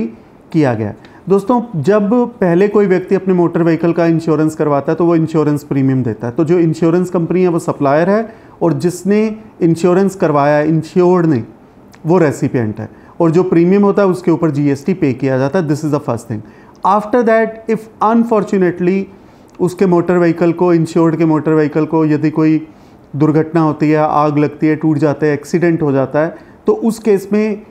किया गया। दोस्तों जब पहले कोई व्यक्ति अपने मोटर व्हीकल का इंश्योरेंस करवाता है तो वो इंश्योरेंस प्रीमियम देता है। तो जो इंश्योरेंस कंपनी है वो सप्लायर है और जिसने इंश्योरेंस करवाया है इंश्योर्ड ने वो रेसिपिएंट है, और जो प्रीमियम होता है उसके ऊपर जीएसटी पे किया जाता है। This is the first thing. After that if unfortunately उसके मोटर व्हीकल को, इंश्योर्ड के मोटर व्हीकल को यदि कोई दुर्घटना होती है, आग लगती है, टूट जाता है, एक्सीडेंट हो जाता है, तो उस केस में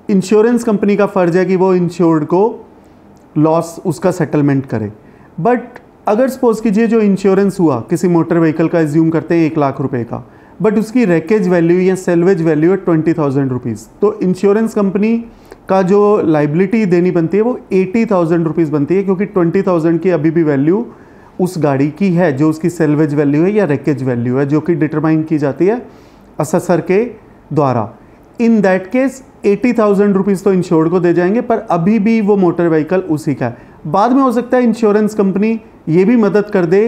इंश्योरेंस कंपनी का फ़र्ज है कि वो इंश्योर्ड को लॉस उसका सेटलमेंट करे। बट अगर सपोज कीजिए जो इंश्योरेंस हुआ किसी मोटर व्हीकल का, एज्यूम करते हैं 1 लाख रुपए का, बट उसकी रैकेज वैल्यू या सेल्वेज वैल्यू है 20,000 रुपीज़, तो इंश्योरेंस कंपनी का जो लाइबिलिटी देनी बनती है वो 80,000 रुपीज़ बनती है, क्योंकि 20,000 की अभी भी वैल्यू उस गाड़ी की है जो उसकी सेल्वेज वैल्यू है या रैकेज वैल्यू है, जो कि डिटरमाइन की जाती है असेसर के द्वारा। इन दैट केस 80,000 रुपीज़ तो इंश्योर्ड को दे जाएंगे, पर अभी भी वो मोटर व्हीकल उसी का है। बाद में हो सकता है इंश्योरेंस कंपनी ये भी मदद कर दे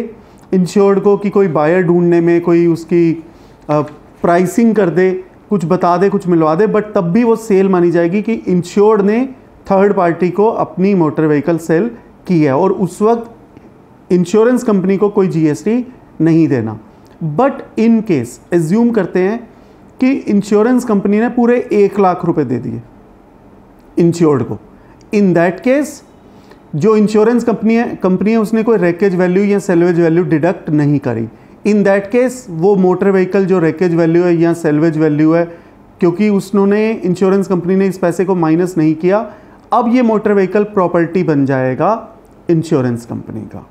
इंश्योर्ड को कि कोई बायर ढूंढने में, कोई उसकी प्राइसिंग कर दे, कुछ बता दे, कुछ मिलवा दे, बट तब भी वो सेल मानी जाएगी कि इंश्योर्ड ने थर्ड पार्टी को अपनी मोटर व्हीकल सेल की है, और उस वक्त इंश्योरेंस कंपनी को कोई जीएसटी नहीं देना। बट इन केस एज्यूम करते हैं कि इंश्योरेंस कंपनी ने पूरे 1 लाख रुपए दे दिए इंश्योर्ड को, इन दैट केस जो इंश्योरेंस कंपनी है उसने कोई रैकेज वैल्यू या सेल्वेज वैल्यू डिडक्ट नहीं करी। इन दैट केस वो मोटर व्हीकल जो रैकेज वैल्यू है या सेल्वेज वैल्यू है, क्योंकि उसने इंश्योरेंस कंपनी ने इस पैसे को माइनस नहीं किया, अब ये मोटर व्हीकल प्रॉपर्टी बन जाएगा इंश्योरेंस कंपनी का।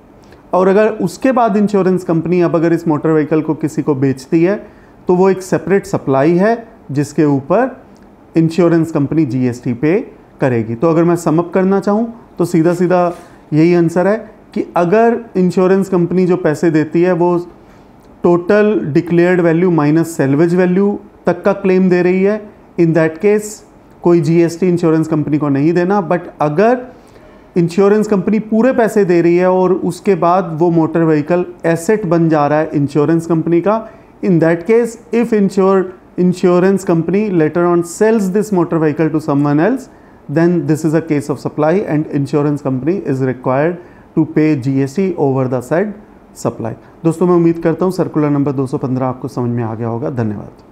और अगर उसके बाद इंश्योरेंस कंपनी अब अगर इस मोटर व्हीकल को किसी को बेचती है तो वो एक सेपरेट सप्लाई है जिसके ऊपर इंश्योरेंस कंपनी जीएसटी पे करेगी। तो अगर मैं समअप करना चाहूँ तो सीधा सीधा यही आंसर है कि अगर इंश्योरेंस कंपनी जो पैसे देती है वो total declared value minus salvage value तक का क्लेम दे रही है, इन दैट केस कोई जीएसटी इंश्योरेंस कंपनी को नहीं देना। बट अगर इंश्योरेंस कंपनी पूरे पैसे दे रही है और उसके बाद वो मोटर व्हीकल एसेट बन जा रहा है इंश्योरेंस कंपनी का, in that case if insurance company later on sells this motor vehicle to someone else, then this is a case of supply and insurance company is required to pay GST over the said supply। दोस्तों मैं उम्मीद करता हूँ circular number 215 आपको समझ में आ गया होगा। धन्यवाद।